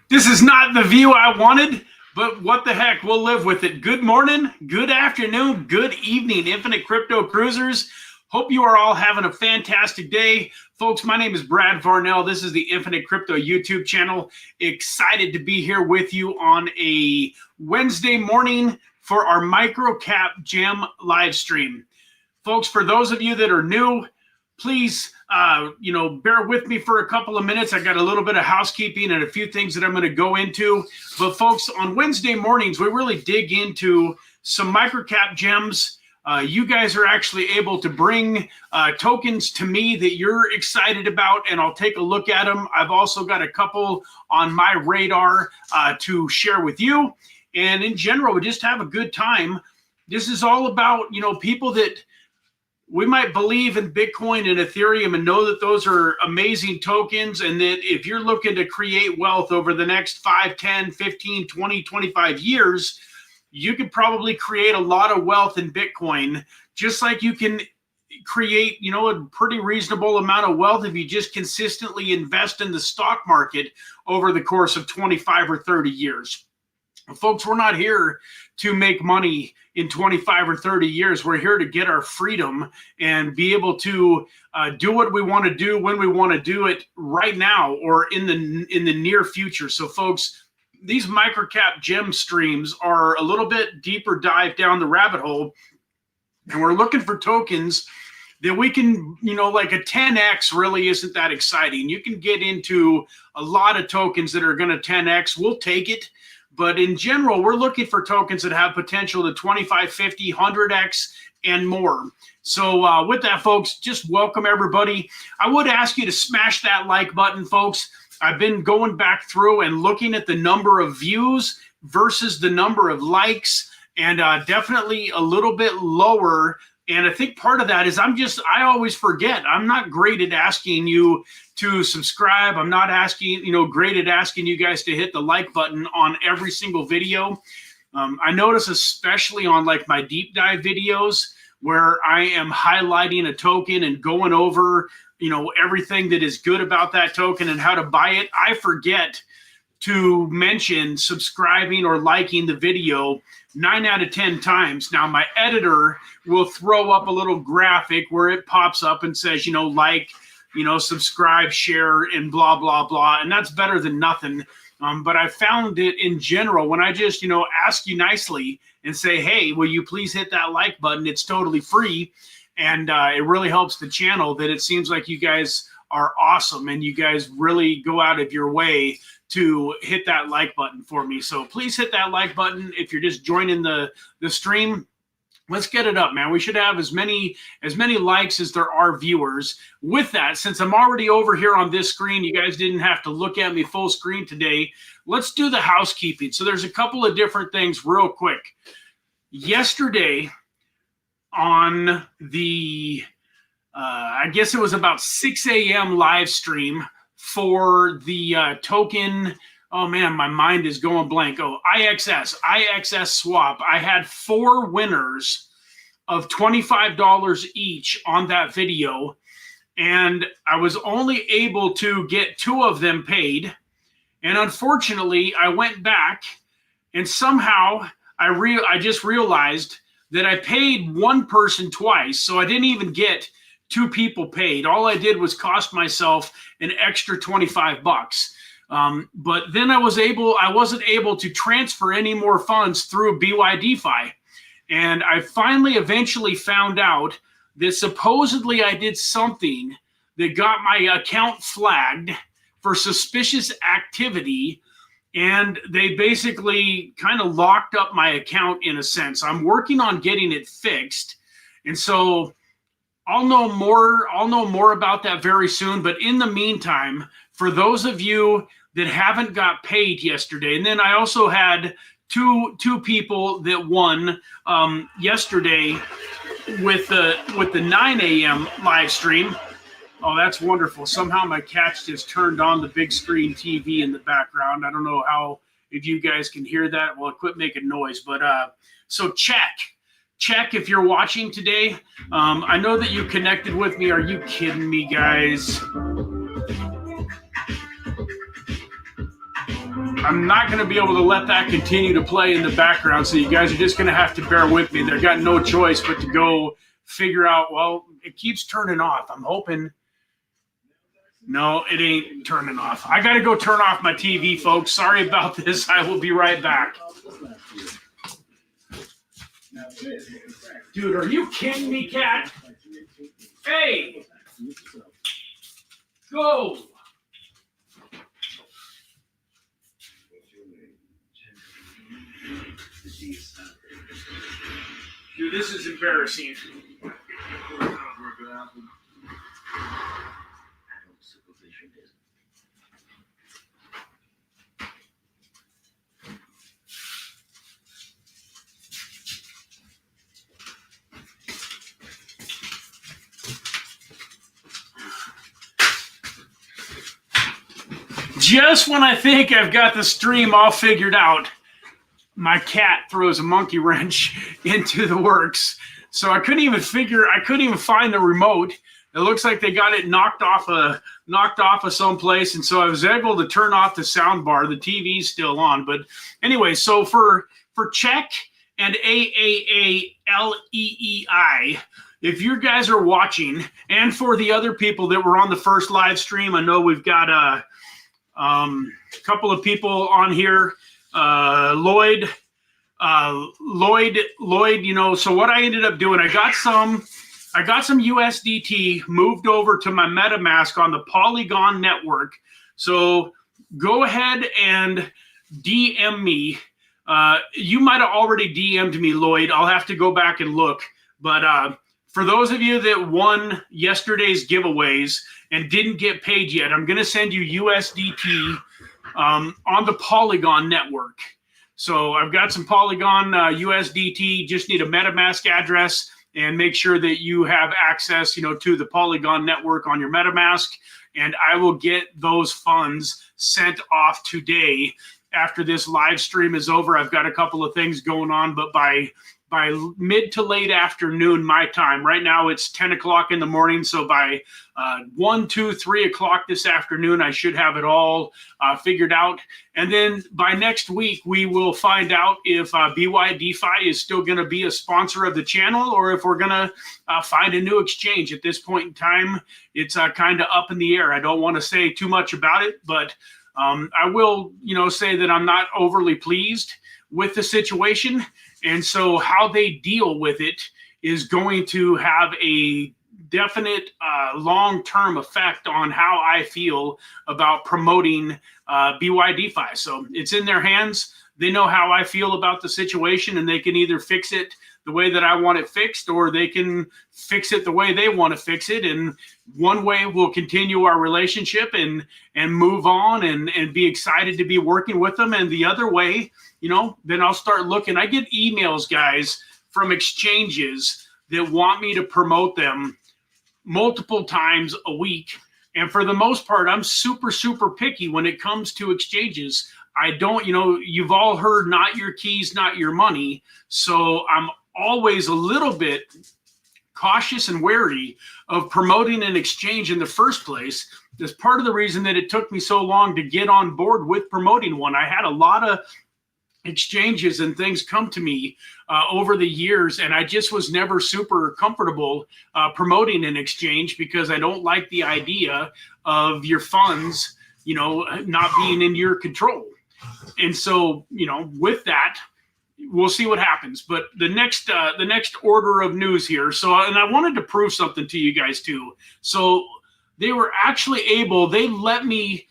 This is not the view I wanted, but what the heck, we'll live with it. Good morning, good afternoon, good evening, Infinite Crypto Cruisers. Hope you are all having a fantastic day. Folks, my name is Brad Varnell. This is the Infinite Crypto YouTube channel. Excited to be here with you on a Wednesday morning for our MicroCap Gem live stream. Folks, for those of you that are new, please, bear with me for a couple of minutes. I got a little bit of housekeeping and a few things that I'm going to go into. But folks, on Wednesday mornings, we really dig into some microcap gems. You guys are actually able to bring tokens to me that you're excited about, and I'll take a look at them. I've also got a couple on my radar to share with you. And in general, we just have a good time. This is all about, people that we might believe in Bitcoin and Ethereum and know that those are amazing tokens, and that if you're looking to create wealth over the next 5, 10, 15, 20, 25 years, you could probably create a lot of wealth in Bitcoin, just like you can create, a pretty reasonable amount of wealth if you just consistently invest in the stock market over the course of 25 or 30 years. Folks, we're not here to make money in 25 or 30 years. We're here to get our freedom and be able to do what we want to do when we want to do it right now or in the near future. So folks, these microcap gem streams are a little bit deeper dive down the rabbit hole, and we're looking for tokens that we can, like a 10x really isn't that exciting. You can get into a lot of tokens that are going to 10x. We'll take it. But in general, we're looking for tokens that have potential to 25, 50, 100x and more. So with that, folks, just welcome everybody. I would ask you to smash that like button, folks. I've been going back through and looking at the number of views versus the number of likes, and definitely a little bit lower. And I think part of that is I always forget. I'm not great at asking you to subscribe. I'm not great at asking you guys to hit the like button on every single video. I notice especially on like my deep dive videos where I am highlighting a token and going over everything that is good about that token and how to buy it, I forget to mention subscribing or liking the video 9 out of 10 times. Now, my editor will throw up a little graphic where it pops up and says, like, subscribe, share, and blah, blah, blah. And that's better than nothing. But I found it in general, when I just, ask you nicely and say, hey, will you please hit that like button? It's totally free. And it really helps the channel that it seems like you guys are awesome and you guys really go out of your way to hit that like button for me. So please hit that like button. If you're just joining the stream, let's get it up, man. We should have as many likes as there are viewers. With that, since I'm already over here on this screen, you guys didn't have to look at me full screen today. Let's do the housekeeping. So there's a couple of different things real quick. Yesterday, on the, I guess it was about 6 a.m. live stream for the token. Oh man, my mind is going blank. Oh, IXS swap. I had 4 winners of $25 each on that video, and I was only able to get 2 of them paid. And unfortunately, I went back and somehow I just realized that I paid one person twice, so I didn't even get 2 people paid. All I did was cost myself an extra 25 bucks. But then I wasn't able to transfer any more funds through BYDFI. And I finally eventually found out that supposedly I did something that got my account flagged for suspicious activity. And they basically kind of locked up my account in a sense. I'm working on getting it fixed. And so I'll know more about that very soon. But in the meantime, for those of you that haven't got paid yesterday, and then I also had two people that won yesterday with the 9 a.m. live stream. Oh, that's wonderful. Somehow my cat's just turned on the big screen TV in the background. I don't know if you guys can hear that. Well, quit making noise. But so check if you're watching today. I know that you connected with me. Are you kidding me, guys? I'm not going to be able to let that continue to play in the background, so you guys are just going to have to bear with me. They've got no choice but to go figure out, well, it keeps turning off. I'm hoping. No, it ain't turning off. I got to go turn off my TV, folks. Sorry about this. I will be right back. Dude, are you kidding me, cat? Hey! Go! Dude, this is embarrassing. Just when I think I've got the stream all figured out, my cat throws a monkey wrench into the works. So I couldn't even find the remote. It looks like they got it knocked off of someplace, and so I was able to turn off the sound bar. The TV's still on, but anyway. So for Czech and AAALEEI, if you guys are watching, and for the other people that were on the first live stream, I know we've got a couple of people on here. Lloyd, you know, so what I ended up doing, I got some USDT moved over to my MetaMask on the Polygon network. So go ahead and DM me. You might have already DM'd me, Lloyd. I'll have to go back and look. But for those of you that won yesterday's giveaways and didn't get paid yet, I'm going to send you USDT on the Polygon network. So I've got some Polygon USDT. Just need a MetaMask address and make sure that you have access, you know, to the Polygon network on your MetaMask. And I will get those funds sent off today after this live stream is over. I've got a couple of things going on, but by mid to late afternoon my time, right now it's 10 o'clock in the morning, so by 1, 2, 3 o'clock this afternoon I should have it all figured out. And then by next week we will find out if BYDFI is still going to be a sponsor of the channel, or if we're going to find a new exchange. At this point in time, it's kind of up in the air. I don't want to say too much about it, but I will, you know, say that I'm not overly pleased with the situation. And so how they deal with it is going to have a definite long-term effect on how I feel about promoting BYDFI. So it's in their hands. They know how I feel about the situation, and they can either fix it the way that I want it fixed, or they can fix it the way they want to fix it. And one way we'll continue our relationship and move on and be excited to be working with them. And the other way, you know, then I'll start looking. I get emails, guys, from exchanges that want me to promote them multiple times a week. And for the most part, I'm super, super picky when it comes to exchanges. I don't, you know, you've all heard not your keys, not your money. So I'm always a little bit cautious and wary of promoting an exchange in the first place. That's part of the reason that it took me so long to get on board with promoting one. I had a lot of exchanges and things come to me over the years, and I just was never super comfortable promoting an exchange, because I don't like the idea of your funds, you know, not being in your control. And so, you know, with that, we'll see what happens. But the next order of news here. So, and I wanted to prove something to you guys too. So they were actually able, they let me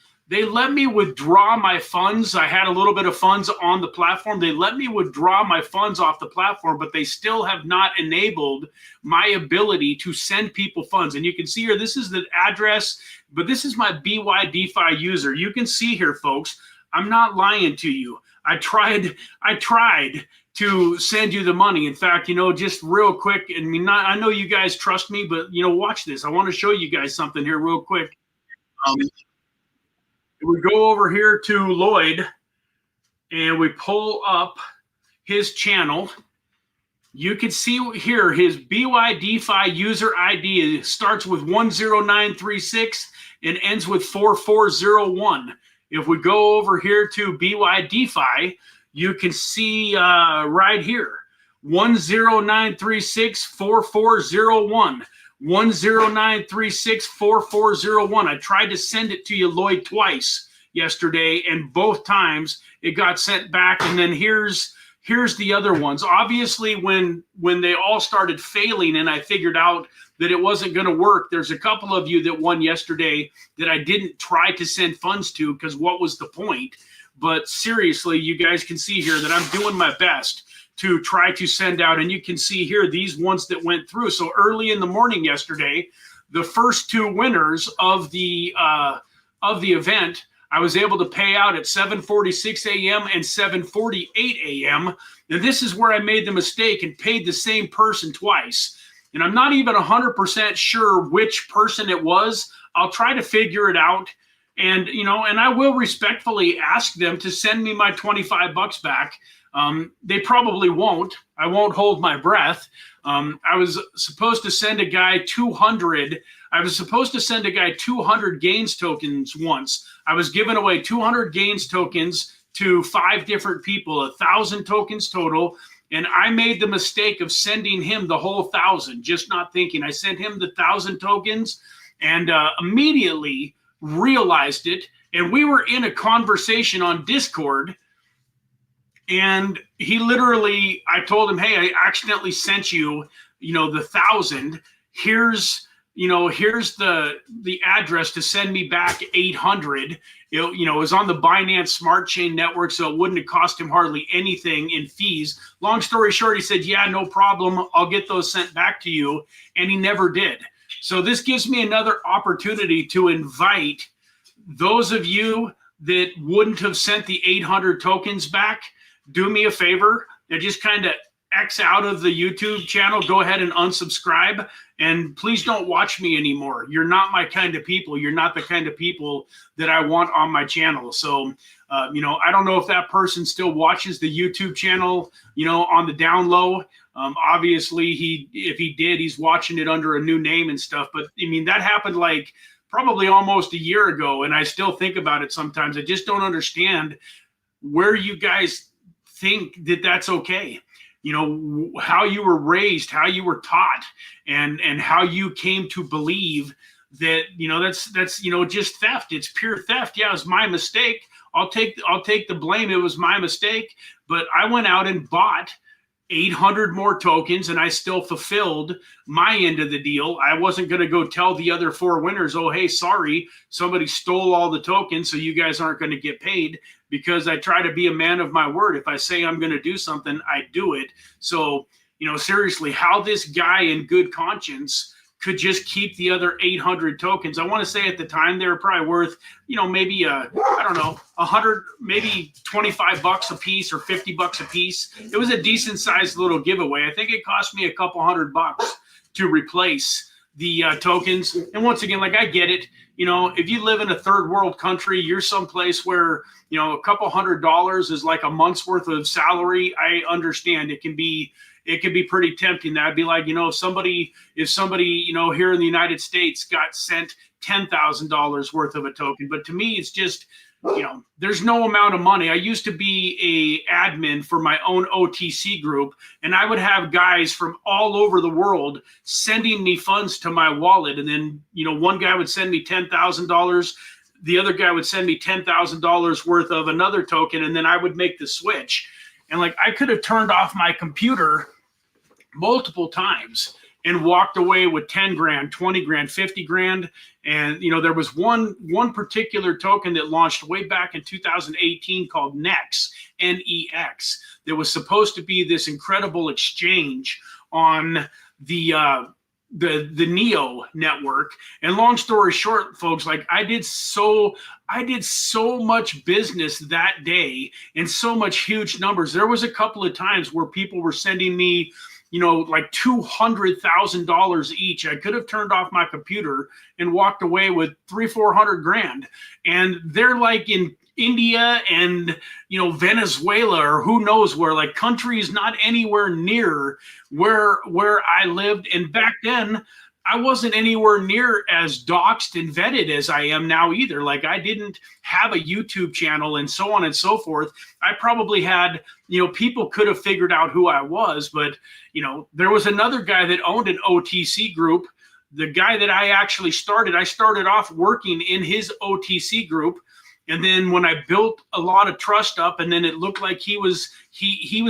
withdraw my funds. I had a little bit of funds on the platform. They let me withdraw my funds off the platform, but they still have not enabled my ability to send people funds. And you can see here, this is the address, but this is my BYDFI user. You can see here, folks, I'm not lying to you. I tried to send you the money. In fact, you know, just real quick, I mean, I know you guys trust me, but, you know, watch this. I want to show you guys something here real quick. We go over here to Lloyd and we pull up his channel. You can see here his BYDFI user ID starts with 10936 and ends with 4401. If we go over here to BYDFI, you can see right here, 109364401. 109364401. I tried to send it to you, Lloyd, twice yesterday, and both times it got sent back. And then here's the other ones. Obviously, when they all started failing and I figured out that it wasn't going to work, there's a couple of you that won yesterday that I didn't try to send funds to, because what was the point? But seriously, you guys can see here that I'm doing my best to try to send out, and you can see here these ones that went through. So early in the morning yesterday, the first two winners of the event, I was able to pay out at 7:46 a.m. and 7:48 a.m. Now this is where I made the mistake and paid the same person twice. And I'm not even 100% sure which person it was. I'll try to figure it out. And, you know, and I will respectfully ask them to send me my 25 bucks back. They probably won't. I won't hold my breath. I was supposed to send a guy 200. I was supposed to send a guy 200 gains tokens once. I was giving away 200 gains tokens to 5 different people, 1,000 tokens total. And I made the mistake of sending him the whole 1,000, just not thinking. I sent him the 1,000 tokens and immediately realized it. And we were in a conversation on Discord. And he literally, I told him, hey, I accidentally sent you, you know, the 1,000. Here's the address to send me back 800. It was on the Binance Smart Chain network, so it wouldn't have cost him hardly anything in fees. Long story short, he said, yeah, no problem. I'll get those sent back to you. And he never did. So this gives me another opportunity to invite those of you that wouldn't have sent the 800 tokens back. Do me a favor and just kind of X out of the YouTube channel. Go ahead and unsubscribe, and please don't watch me anymore. You're not my kind of people. You're not the kind of people that I want on my channel. So, I don't know if that person still watches the YouTube channel, on the down low. Obviously, if he did, he's watching it under a new name and stuff. But I mean, that happened like probably almost a year ago, and I still think about it sometimes. I just don't understand where you guys think that that's okay. How you were raised, how you were taught, and how you came to believe that, that's just theft. It's pure theft. Yeah, it was my mistake. I'll take the blame. It was my mistake. But I went out and bought 800 more tokens, and I still fulfilled my end of the deal. I wasn't going to go tell the other 4 winners, oh, hey, sorry, somebody stole all the tokens, so you guys aren't going to get paid, because I try to be a man of my word. If I say I'm going to do something, I do it. So, seriously, how this guy in good conscience could just keep the other 800 tokens. I want to say at the time they were probably worth, maybe I don't know, 100, maybe 25 bucks a piece or 50 bucks a piece. It was a decent sized little giveaway. I think it cost me a couple $100 to replace the tokens. And once again, like, I get it. If you live in a third world country, you're someplace where, a couple $100 is like a month's worth of salary. I understand it can be pretty tempting. That'd be like, if somebody, here in the United States got sent $10,000 worth of a token. But to me, it's just, there's no amount of money. I used to be a admin for my own OTC group, and I would have guys from all over the world sending me funds to my wallet. And then, one guy would send me $10,000. The other guy would send me $10,000 worth of another token. And then I would make the switch. And like, I could have turned off my computer multiple times and walked away with 10 grand, 20 grand, 50 grand. And, there was one particular token that launched way back in 2018 called NEX, N-E-X, that was supposed to be this incredible exchange on the Neo network. And long story short, folks, like, I did so much business that day and so much huge numbers. There was a couple of times where people were sending me, like $200,000 each. I could have turned off my computer and walked away with 300-400 grand. And they're like in India and, Venezuela, or who knows where, like countries not anywhere near where I lived. And back then I wasn't anywhere near as doxxed and vetted as I am now either. Like, I didn't have a YouTube channel and so on and so forth. I probably had, people could have figured out who I was, but, there was another guy that owned an OTC group. The guy that I actually I started off working in his OTC group. And then when I built a lot of trust up, and then it looked like he was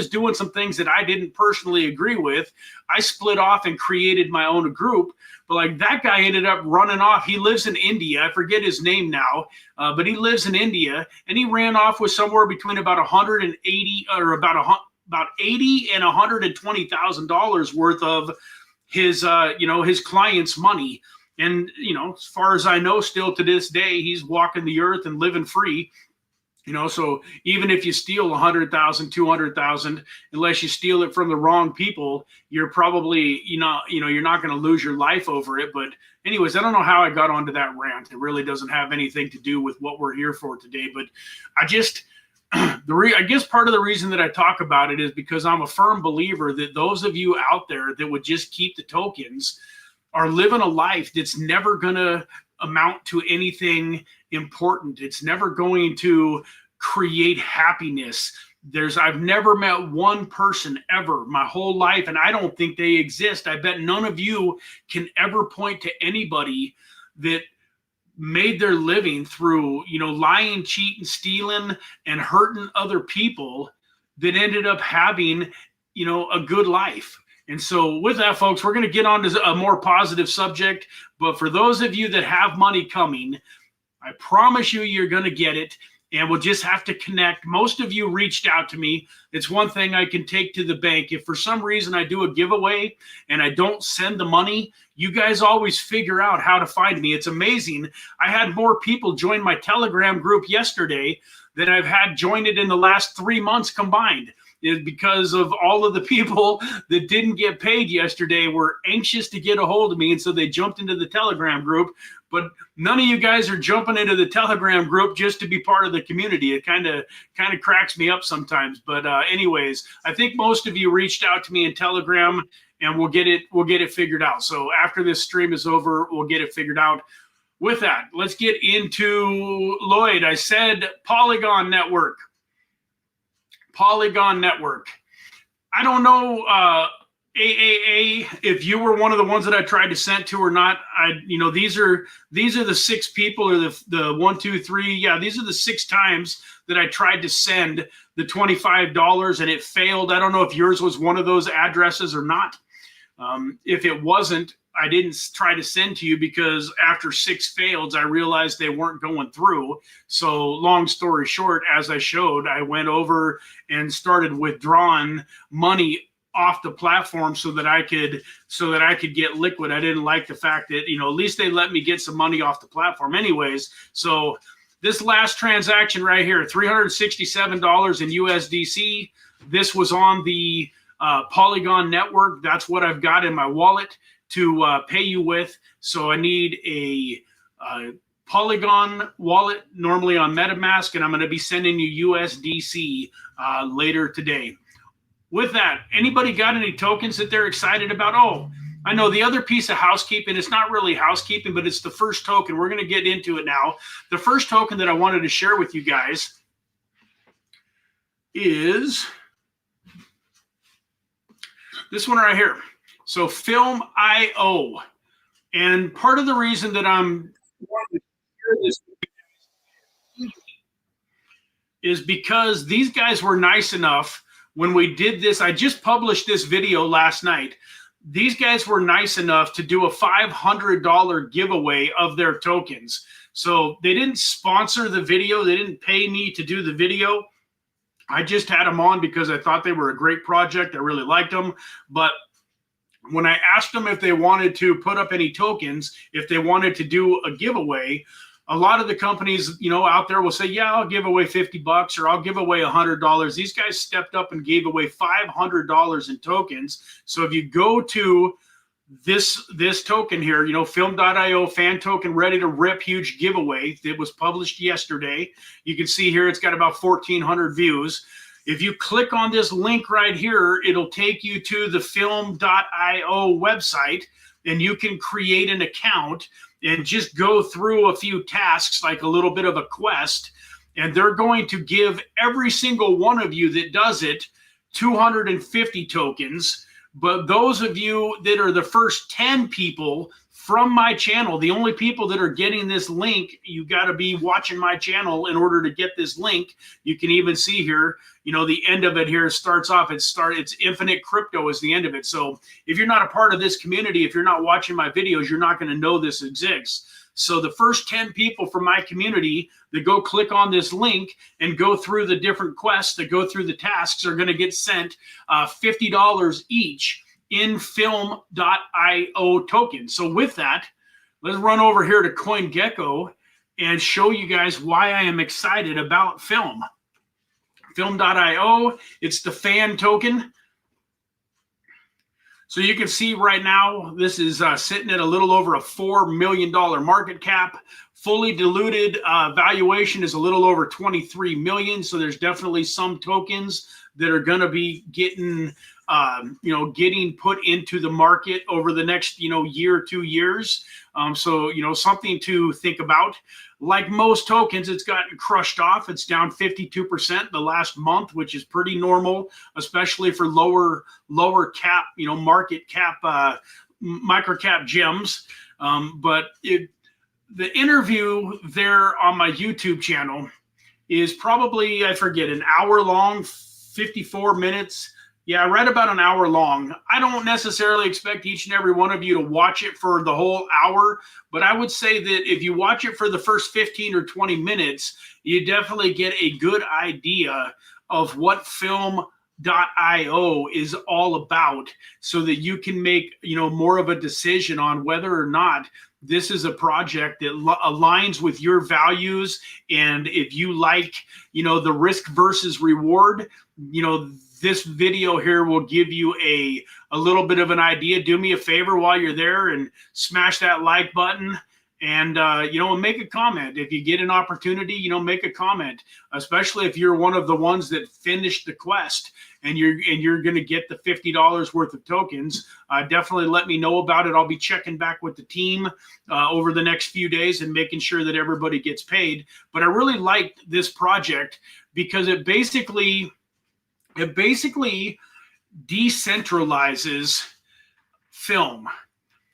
doing some things that I didn't personally agree with, I split off and created my own group. But like, that guy ended up running off. He lives in India. I forget his name now, but he lives in India, and he ran off with somewhere between about 180 or about $80 and $120,000 worth of his his clients' money. And, as far as I know, still to this day, he's walking the earth and living free. So even if you steal 100,000, 200,000, unless you steal it from the wrong people, you're probably, you're not going to lose your life over it. But anyways, I don't know how I got onto that rant. It really doesn't have anything to do with what we're here for today. But I guess part of the reason that I talk about it is because I'm a firm believer that those of you out there that would just keep the tokens are living a life that's never going to amount to anything important. It's never going to create happiness. I've never met one person ever my whole life, and I don't think they exist. I bet none of you can ever point to anybody that made their living through, lying, cheating, stealing, and hurting other people that ended up having, a good life. And so with that, folks, we're going to get on to a more positive subject. But for those of you that have money coming, I promise you're going to get it. And we'll just have to connect. Most of you reached out to me. It's one thing I can take to the bank. If for some reason I do a giveaway and I don't send the money, you guys always figure out how to find me. It's amazing. I had more people join my Telegram group yesterday than I've had join it in the last 3 months combined. Is because of all of the people that didn't get paid yesterday were anxious to get a hold of me, and so they jumped into the Telegram group. But none of you guys are jumping into the Telegram group just to be part of the community. It kind of cracks me up sometimes. But anyways, I think most of you reached out to me in Telegram, and we'll get it figured out. So after this stream is over, we'll get it figured out. With that, let's get into Lloyd. I said Polygon Network. Polygon Network. I don't know, AAA, if you were one of the ones that I tried to send to or not. These are the 6 people, or the 1, 2, 3. Yeah, these are the 6 times that I tried to send the $25 and it failed. I don't know if yours was one of those addresses or not. If it wasn't, I didn't try to send to you because after 6 fails, I realized they weren't going through. So long story short, as I showed, I went over and started withdrawing money off the platform so that I could get liquid. I didn't like the fact that, at least they let me get some money off the platform anyways. So this last transaction right here, $367 in USDC. This was on the Polygon Network. That's what I've got in my wallet to pay you with. So I need a Polygon wallet, normally on MetaMask, and I'm going to be sending you USDC later today. With that, anybody got any tokens that they're excited about? Oh, I know the other piece of housekeeping, it's not really housekeeping, but it's the first token. We're going to get into it now. The first token that I wanted to share with you guys is this one right here. So Film.io, and part of the reason that I'm wanting to share this is because these guys were nice enough when we did this. I just published this video last night. These guys were nice enough to do a $500 giveaway of their tokens. So they didn't sponsor the video. They didn't pay me to do the video. I just had them on because I thought they were a great project. I really liked them. But when I asked them if they wanted to put up any tokens, if they wanted to do a giveaway, a lot of the companies, out there will say, yeah, I'll give away $50 or I'll give away $100. These guys stepped up and gave away $500 in tokens. So if you go to this token here, Film.io fan token ready to rip, huge giveaway. It was published yesterday. You can see here it's got about 1,400 views. If you click on this link right here, it'll take you to the Film.io website. and you can create an account and just go through a few tasks, like a little bit of a quest, and they're going to give every single one of you that does it 250 tokens. But those of you that are the first 10 people from my channel, the only people that are getting this link, you got to be watching my channel in order to get this link. You can even see here, you know, the end of it here starts off, it's infinite crypto is the end of it. So if you're not a part of this community, if you're not watching my videos, you're not going to know this exists. So the first 10 people from my community that go click on this link and go through the different quests, that go through the tasks, are going to get sent $50 each in film.io tokens. So with that, let's run over here to CoinGecko and show you guys why I am excited about film. Film.io, it's the fan token. So you can see right now, this is sitting at a little over a $4 million market cap. Fully diluted valuation is a little over 23 million. So there's definitely some tokens that are going to be getting, getting put into the market over the next, year or 2 years. So, something to think about. Like most tokens, it's gotten crushed off. It's down 52% the last month, which is pretty normal, especially for lower cap, market cap, micro cap gems. But the interview there on my YouTube channel is probably, I forget, an hour long, 54 minutes. Yeah, right about an hour long. I don't necessarily expect each and every one of you to watch it for the whole hour, but I would say that if you watch it for the first 15 or 20 minutes, you definitely get a good idea of what film.io is all about, so that you can make, more of a decision on whether or not this is a project that aligns with your values. And if you like, the risk versus reward, this video here will give you a little bit of an idea. Do me a favor while you're there and smash that like button, and and make a comment. If you get an opportunity, make a comment, especially if you're one of the ones that finished the quest and you're going to get the $50 worth of tokens. Definitely let me know about it. I'll be checking back with the team over the next few days and making sure that everybody gets paid. But I really liked this project because it basically decentralizes film.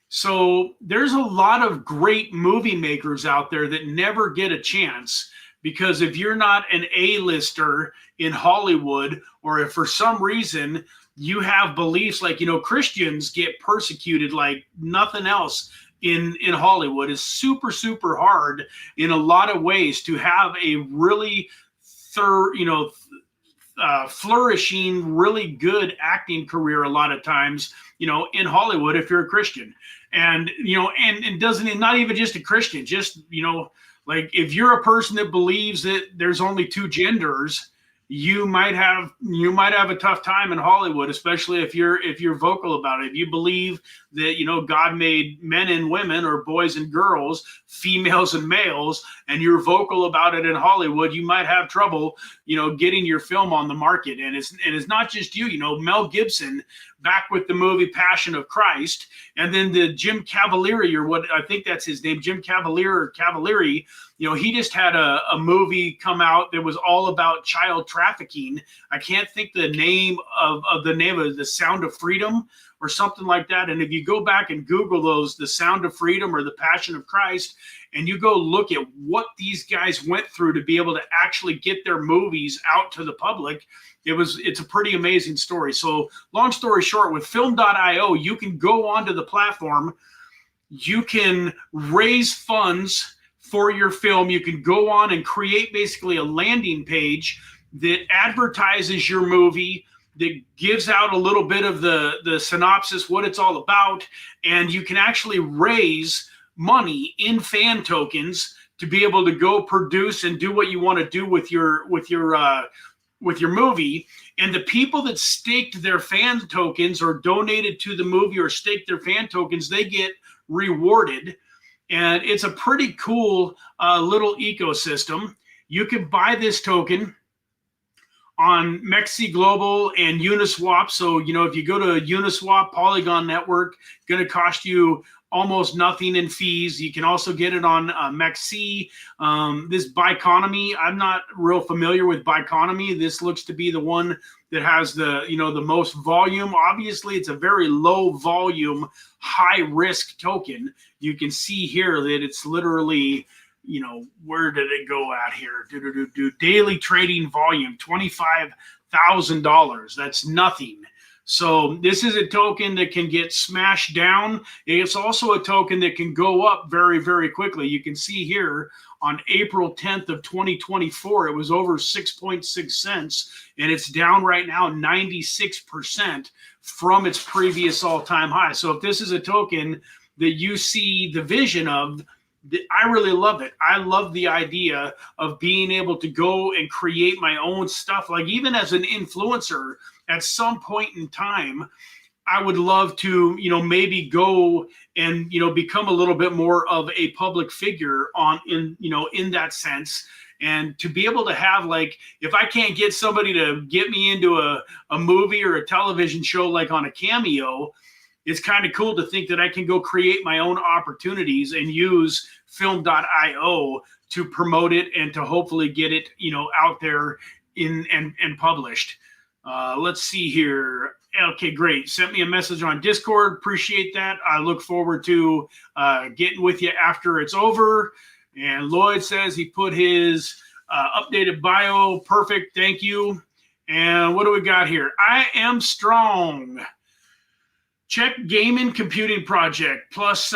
So there's a lot of great movie makers out there that never get a chance, because if you're not an A-lister in Hollywood, or if for some reason you have beliefs like, Christians get persecuted like nothing else in Hollywood, is super, super hard in a lot of ways to have a really flourishing, really good acting career a lot of times, in Hollywood, if you're a Christian. And, and doesn't, not even just a Christian, just, like if you're a person that believes that there's only two genders, you might have a tough time in Hollywood, especially if you're vocal about it. If you believe that, God made men and women, or boys and girls, females and males, and you're vocal about it in Hollywood, you might have trouble, getting your film on the market. And it's not just you, Mel Gibson, back with the movie Passion of Christ, and then the Jim Cavalieri, or what I think that's his name, Jim Cavalier or Cavalieri, he just had a movie come out that was all about child trafficking. I can't think the name of The Sound of Freedom or something like that. And if you go back and Google those, The Sound of Freedom or The Passion of Christ, and you go look at what these guys went through to be able to actually get their movies out to the public, it's a pretty amazing story. So long story short, with film.io, you can go onto the platform, you can raise funds for your film. You can go on and create basically a landing page that advertises your movie, that gives out a little bit of the synopsis, what it's all about, and you can actually raise money in fan tokens to be able to go produce and do what you want to do with your movie. And the people that staked their fan tokens or donated to the movie or staked their fan tokens, they get rewarded. And it's a pretty cool little ecosystem. You can buy this token on MEXC Global and Uniswap. So, you know, if you go to Uniswap Polygon Network, going to cost you almost nothing in fees. You can also get it on MEXC. This Biconomy, I'm not real familiar with Biconomy. This looks to be the one that has the, you know, the most volume. Obviously, it's a very low volume, high risk token. You can see here that it's literally, you know, where did it go at here? Daily trading volume, $25,000. That's nothing. So this is a token that can get smashed down. It's also a token that can go up very, very quickly. You can see here on April 10th of 2024, it was over 6.6 cents, and it's down right now 96% from its previous all-time high. So if this is a token that you see the vision of, I really love it. I love the idea of being able to go and create my own stuff. Like even as an influencer, at some point in time, I would love to, you know, maybe go and, you know, become a little bit more of a public figure in that sense. And to be able to have, like, if I can't get somebody to get me into a movie or a television show, like on a Cameo, it's kind of cool to think that I can go create my own opportunities and use film.io to promote it and to hopefully get it, you know, out there and published. Let's see here. Okay, great. Sent me a message on Discord. Appreciate that. I look forward to getting with you after it's over. And Lloyd says he put his updated bio. Perfect. Thank you. And what do we got here? I am strong. Check Gaimin computing project plus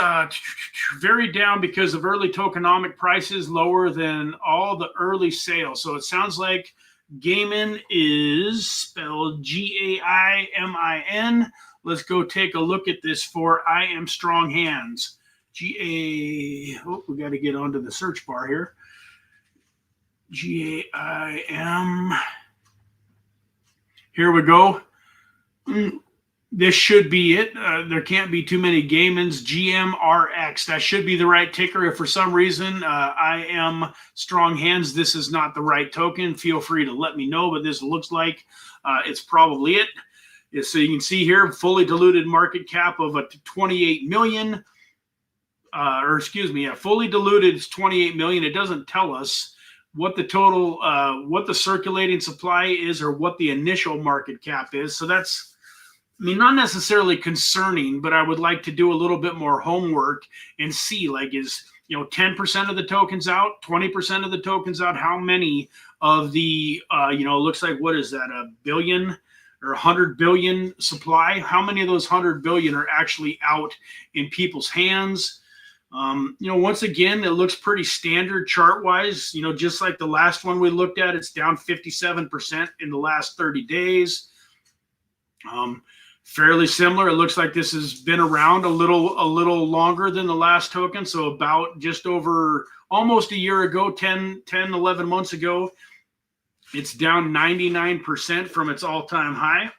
very down because of early tokenomic prices lower than all the early sales. So it sounds like Gaimin is spelled Gaimin. Let's go take a look at this for I am strong hands. We got to get onto the search bar here. GAIM. Here we go. This should be it. There can't be too many Gaimins. GMRX. That should be the right ticker. If for some reason I am strong hands, this is not the right token, feel free to let me know, but this looks like it's probably it. So you can see here, fully diluted market cap of a 28 million. Fully diluted is 28 million. It doesn't tell us what the total, what the circulating supply is or what the initial market cap is. So that's, I mean, not necessarily concerning, but I would like to do a little bit more homework and see, like, is, you know, 10% of the tokens out, 20% of the tokens out? How many of the, looks like, what is that, a billion or 100 billion supply? How many of those 100 billion are actually out in people's hands? Once again, it looks pretty standard chart-wise, you know, just like the last one we looked at. It's down 57% in the last 30 days. Fairly similar. It looks like this has been around a little longer than the last token. So about just over almost a year ago, 11 months ago, it's down 99% from its all-time high.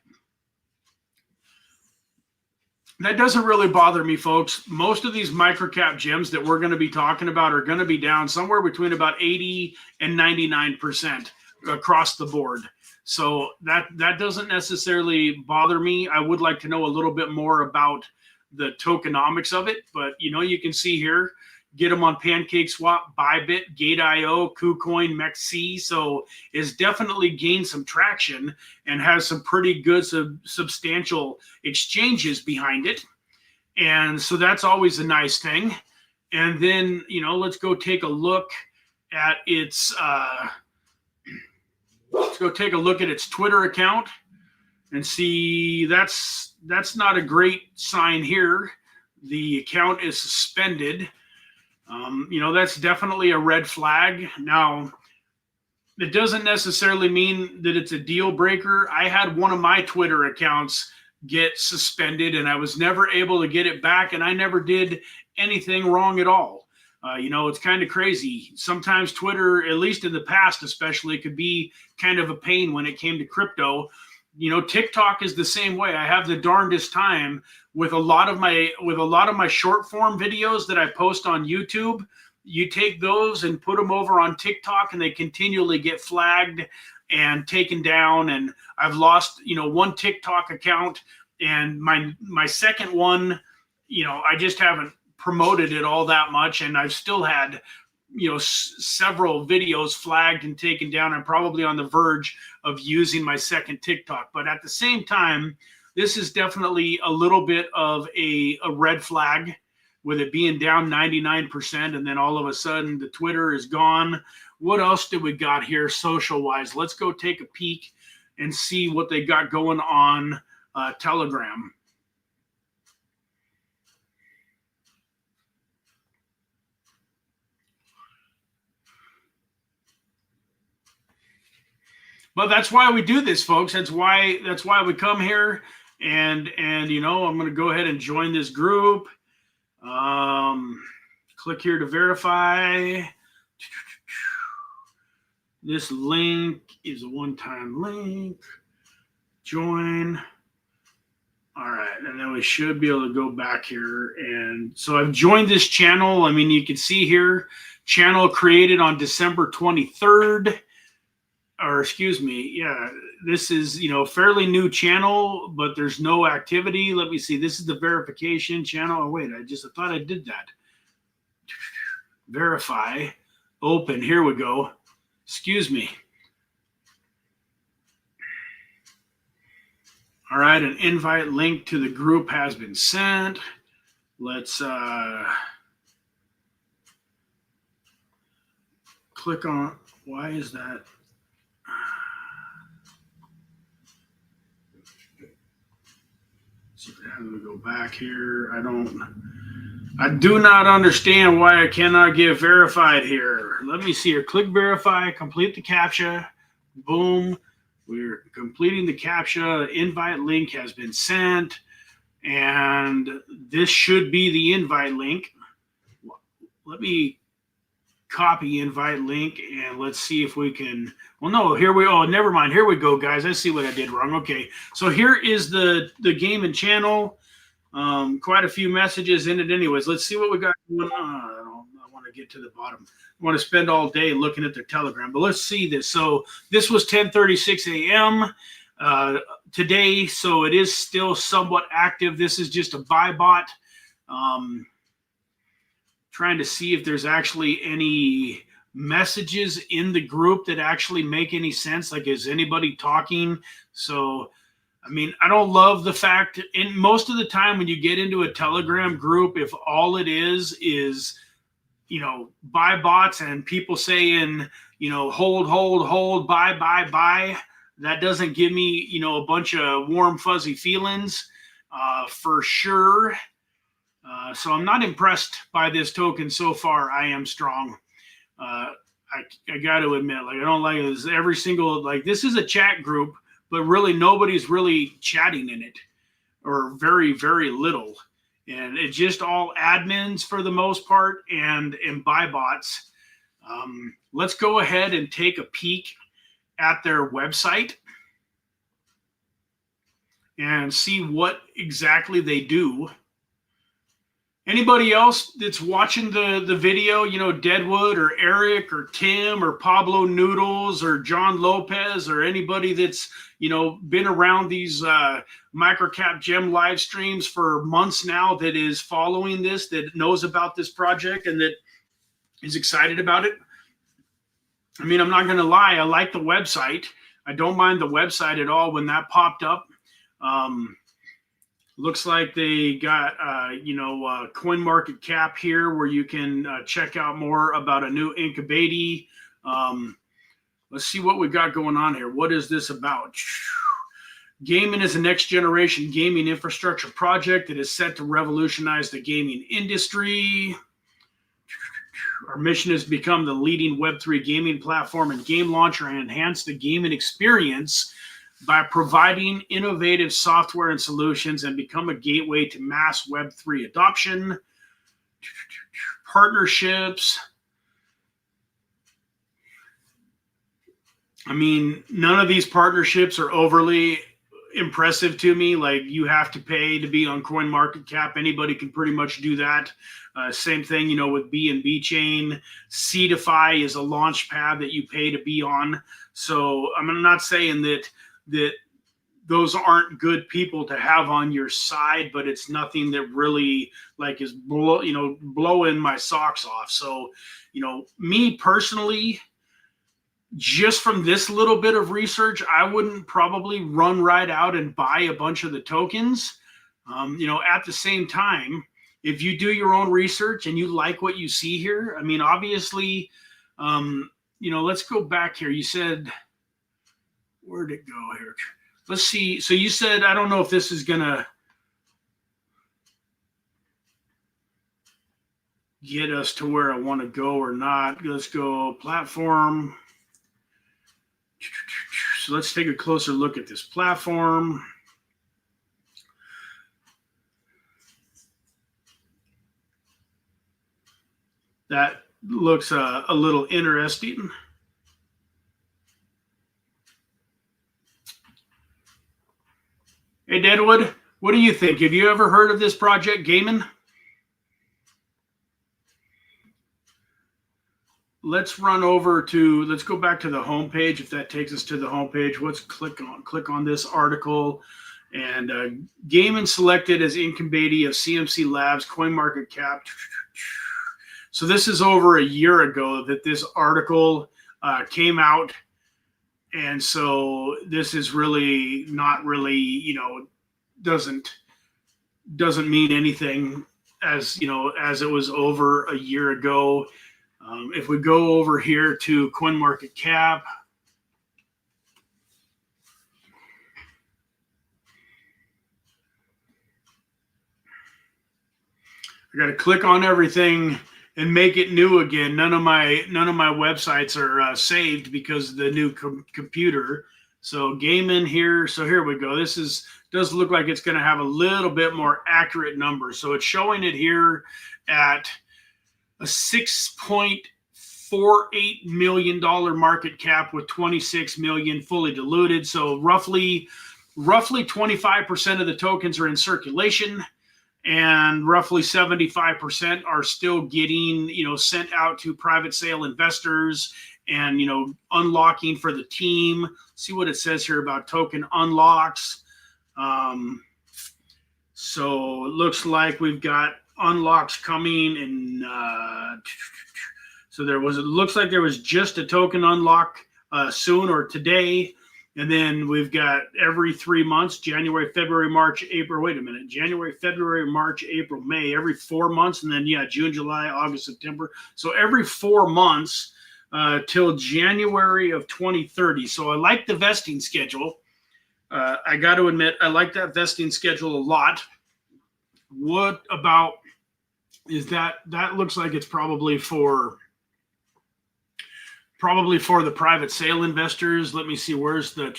That doesn't really bother me, folks. Most of these microcap gems that we're going to be talking about are going to be down somewhere between about 80 and 99% across the board. So that doesn't necessarily bother me. I would like to know a little bit more about the tokenomics of it, but you can see here, get them on PancakeSwap, Bybit, Gate.io, KuCoin, MEXC. So it's definitely gained some traction and has some pretty good substantial exchanges behind it. And so that's always a nice thing. And then, let's go take a look at its Twitter account and see that's not a great sign here. The account is suspended. That's definitely a red flag. Now, it doesn't necessarily mean that it's a deal breaker. I had one of my Twitter accounts get suspended and I was never able to get it back, and I never did anything wrong at all. It's kind of crazy. Sometimes Twitter, at least in the past especially, could be kind of a pain when it came to crypto. TikTok is the same way. I have the darndest time with a lot of my short form videos that I post on YouTube. you take those and put them over on TikTok, and they continually get flagged and taken down. And I've lost, one TikTok account, and my second one, I just haven't promoted it all that much, and I've still had, several videos flagged and taken down. I'm probably on the verge of using my second TikTok, but at the same time, this is definitely a little bit of a red flag, with it being down 99%, and then all of a sudden the Twitter is gone. What else do we got here social-wise? Let's go take a peek and see what they got going on Telegram. But that's why we do this, folks. That's why we come here, and I'm going to go ahead and join this group. Click here to verify. This link is a one-time link. Join. All right, and then we should be able to go back here. And so I've joined this channel. I mean, you can see here, channel created on December 23rd. Or excuse me, yeah, this is, fairly new channel, but there's no activity. Let me see. This is the verification channel. Oh, wait, I thought I did that. Verify, open. Here we go. Excuse me. All right, an invite link to the group has been sent. Let's click on, why is that? So how do we go back here? I do not understand why I cannot get verified here. Let me see here. Click verify, complete the CAPTCHA. Boom. We're completing the CAPTCHA. Invite link has been sent. And this should be the invite link. Let me copy invite link, and let's see if we can. Well, no, here we. Oh, never mind. Here we go, guys. I see what I did wrong. Okay, so here is the Gaimin channel. Quite a few messages in it, anyways. Let's see what we got going on. I want to get to the bottom. I want to spend all day looking at their Telegram, but let's see this. So this was 10:36 a.m. Today, so it is still somewhat active. This is just a buy bot. Trying to see if there's actually any messages in the group that actually make any sense. Like, is anybody talking? So, I mean, I don't love the fact, and most of the time when you get into a Telegram group, if all it is, buy bots and people saying, hold, buy, that doesn't give me, a bunch of warm, fuzzy feelings for sure. So I'm not impressed by this token so far. I am strong. I got to admit, I don't like this. Every single, this is a chat group, but really nobody's really chatting in it, or very, very little. And it's just all admins for the most part, and buy bots. Let's go ahead and take a peek at their website and see what exactly they do. Anybody else that's watching the video, Deadwood or Eric or Tim or Pablo Noodles or John Lopez or anybody that's, been around these MicroCap Gem live streams for months now, that is following this, that knows about this project and that is excited about it. I mean, I'm not going to lie. I like the website. I don't mind the website at all when that popped up. Looks like they got, CoinMarketCap here, where you can check out more about a new incubator. Let's see what we got going on here. What is this about? Gaimin is a next generation gaming infrastructure project that is set to revolutionize the gaming industry. Our mission is to become the leading Web3 gaming platform and game launcher, and enhance the gaming experience by providing innovative software and solutions, and become a gateway to mass Web3 adoption. Partnerships. I mean, none of these partnerships are overly impressive to me. Like, you have to pay to be on CoinMarketCap. Anybody can pretty much do that. Same thing, you know, with BNB chain. CARBIFY is a launch pad that you pay to be on. So I'm not saying that those aren't good people to have on your side, but it's nothing that really like is blowing my socks off. So, you know, me personally, just from this little bit of research, I wouldn't probably run right out and buy a bunch of the tokens. You know, at the same time, if you do your own research and you like what you see here, I mean, obviously, you know, let's go back here. You said, where'd it go here? Let's see. So you said, I don't know if this is going to get us to where I want to go or not. Let's go platform. So let's take a closer look at this platform. That looks a little interesting. Hey, Deadwood, what do you think? Have you ever heard of this project, Gaimin? Let's go back to the homepage. If that takes us to the homepage, let's click on this article. And Gaimin selected as incumbee of CMC Labs, CoinMarketCap. So this is over a year ago that this article came out. And so this is really not really, you know, doesn't mean anything as, you know, as it was over a year ago. If we go over here to CoinMarketCap, I got to click on everything and make it new again. None of my websites are saved because of the new computer. So Gaimin here. So here we go. This does look like it's going to have a little bit more accurate numbers. So it's showing it here at a $6.48 million market cap with 26 million fully diluted. So roughly 25% of the tokens are in circulation, and roughly 75% are still getting, you know, sent out to private sale investors and, you know, unlocking for the team. See what it says here about token unlocks. So it looks like we've got unlocks coming in. So it looks like there was just a token unlock soon or today. And then we've got every 3 months, January, February, March, April. Wait a minute. January, February, March, April, May, every 4 months. And then, yeah, June, July, August, September. So every 4 months till January of 2030. So I like the vesting schedule. I got to admit, I like that vesting schedule a lot. What about is that looks like it's probably for the private sale investors. Let me see, where is the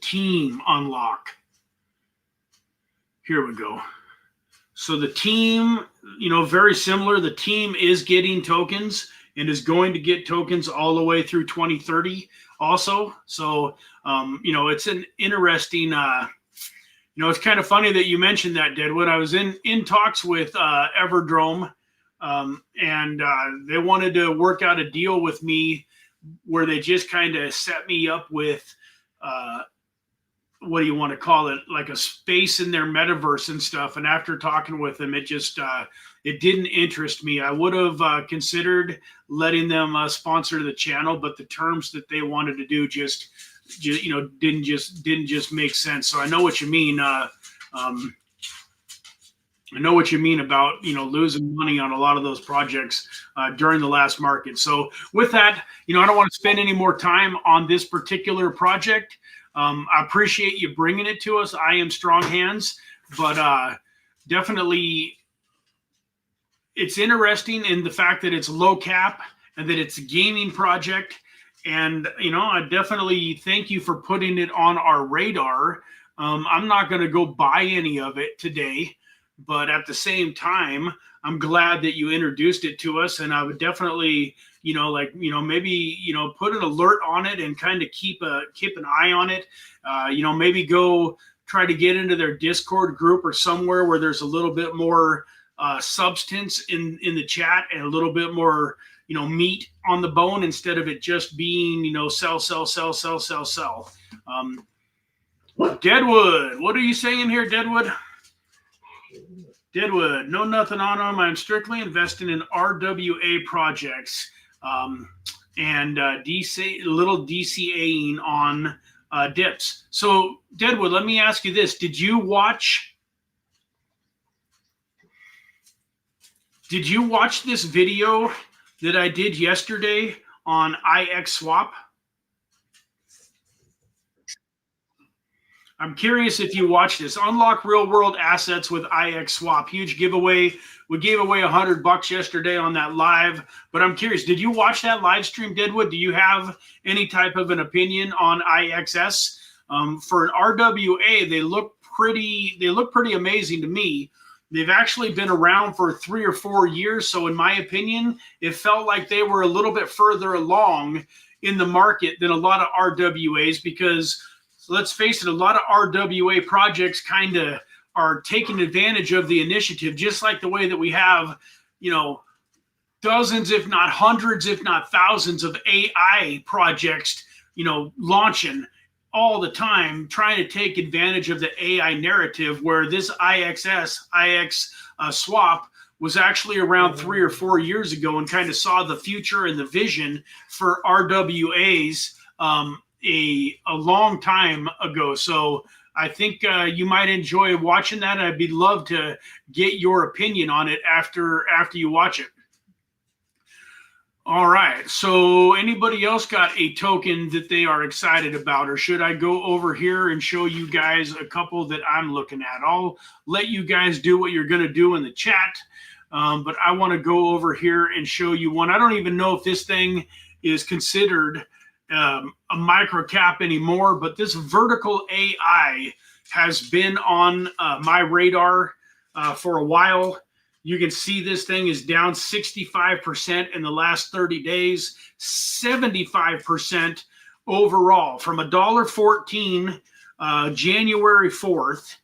team unlock? Here we go. So the team, you know, very similar. The team is getting tokens and is going to get tokens all the way through 2030 also. So, you know, it's an interesting, you know, it's kind of funny that you mentioned that, Deadwood. I was in talks with Everdrome, and they wanted to work out a deal with me where they just kind of set me up with, what do you want to call it? Like a space in their metaverse and stuff. And after talking with them, it just, it didn't interest me. I would have considered letting them sponsor the channel, but the terms that they wanted to do just you know, didn't just make sense. So I know what you mean. I know what you mean about, you know, losing money on a lot of those projects during the last market. So with that, you know, I don't want to spend any more time on this particular project. I appreciate you bringing it to us. I am strong hands, but definitely it's interesting in the fact that it's low cap and that it's a gaming project. And, you know, I definitely thank you for putting it on our radar. I'm not going to go buy any of it today, but at the same time, I'm glad that you introduced it to us, and I would definitely, maybe, put an alert on it and kind of keep an eye on it. Maybe go try to get into their Discord group or somewhere where there's a little bit more substance in the chat and a little bit more, meat on the bone instead of it just being, sell, sell, sell, sell, sell, sell. Deadwood, what are you saying here, Deadwood? Deadwood, no nothing on them. I'm strictly investing in RWA projects and little DCAing on dips. So, Deadwood, let me ask you this. Did you watch this video that I did yesterday on IX Swap? I'm curious if you watched this. Unlock real world assets with IX Swap. Huge giveaway. We gave away $100 yesterday on that live. But I'm curious, did you watch that live stream, Deadwood? Do you have any type of an opinion on IXS? For an RWA, they look pretty amazing to me. They've actually been around for 3 or 4 years. So in my opinion, it felt like they were a little bit further along in the market than a lot of RWAs because, let's face it, a lot of RWA projects kind of are taking advantage of the initiative, just like the way that we have, dozens, if not hundreds, if not thousands of AI projects, launching all the time, trying to take advantage of the AI narrative, where this IX swap was actually around 3 or 4 years ago and kind of saw the future and the vision for RWAs a long time ago. So I think you might enjoy watching that. I'd be love to get your opinion on it after you watch it. All right. So anybody else got a token that they are excited about, or should I go over here and show you guys a couple that I'm looking at? I'll let you guys do what you're going to do in the chat. But I want to go over here and show you one. I don't even know if this thing is considered a micro cap anymore, but this vertical AI has been on my radar for a while. You can see this thing is down 65% in the last 30 days, 75% overall from $1.14 January 4th,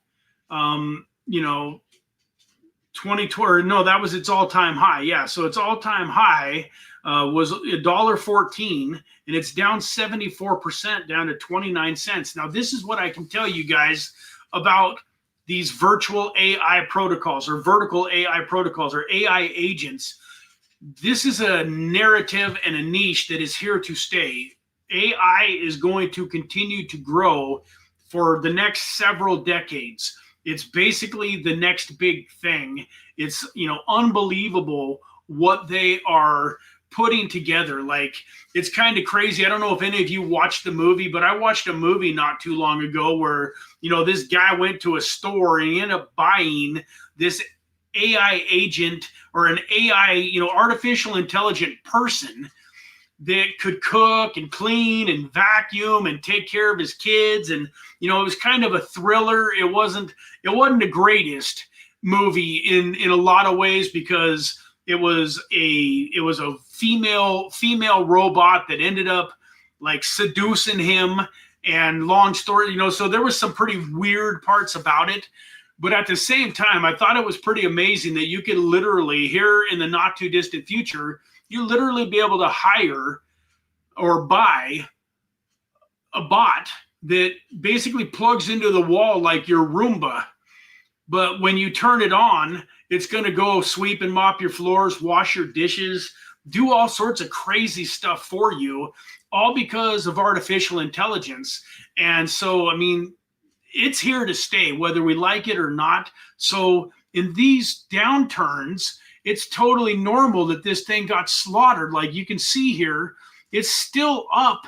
2020. No, that was its all-time high. Yeah, so its all-time high was $1.14, and it's down 74%, down to 29 cents. Now, this is what I can tell you guys about these virtual AI protocols or vertical AI protocols or AI agents. This is a narrative and a niche that is here to stay. AI is going to continue to grow for the next several decades. It's basically the next big thing. It's, unbelievable what they are putting together. Like, it's kind of crazy. I don't know if any of you watched the movie, but I watched a movie not too long ago where, this guy went to a store and he ended up buying this AI agent or an AI, artificial intelligent person that could cook and clean and vacuum and take care of his kids. And, it was kind of a thriller. It wasn't the greatest movie in a lot of ways because it was a female robot that ended up like seducing him, and long story, so there was some pretty weird parts about it. But at the same time, I thought it was pretty amazing that you could literally, here in the not too distant future, you literally be able to hire or buy a bot that basically plugs into the wall like your Roomba. But when you turn it on, it's going to go sweep and mop your floors, wash your dishes, do all sorts of crazy stuff for you, all because of artificial intelligence. And so, it's here to stay, whether we like it or not. So in these downturns, it's totally normal that this thing got slaughtered. Like you can see here, it's still up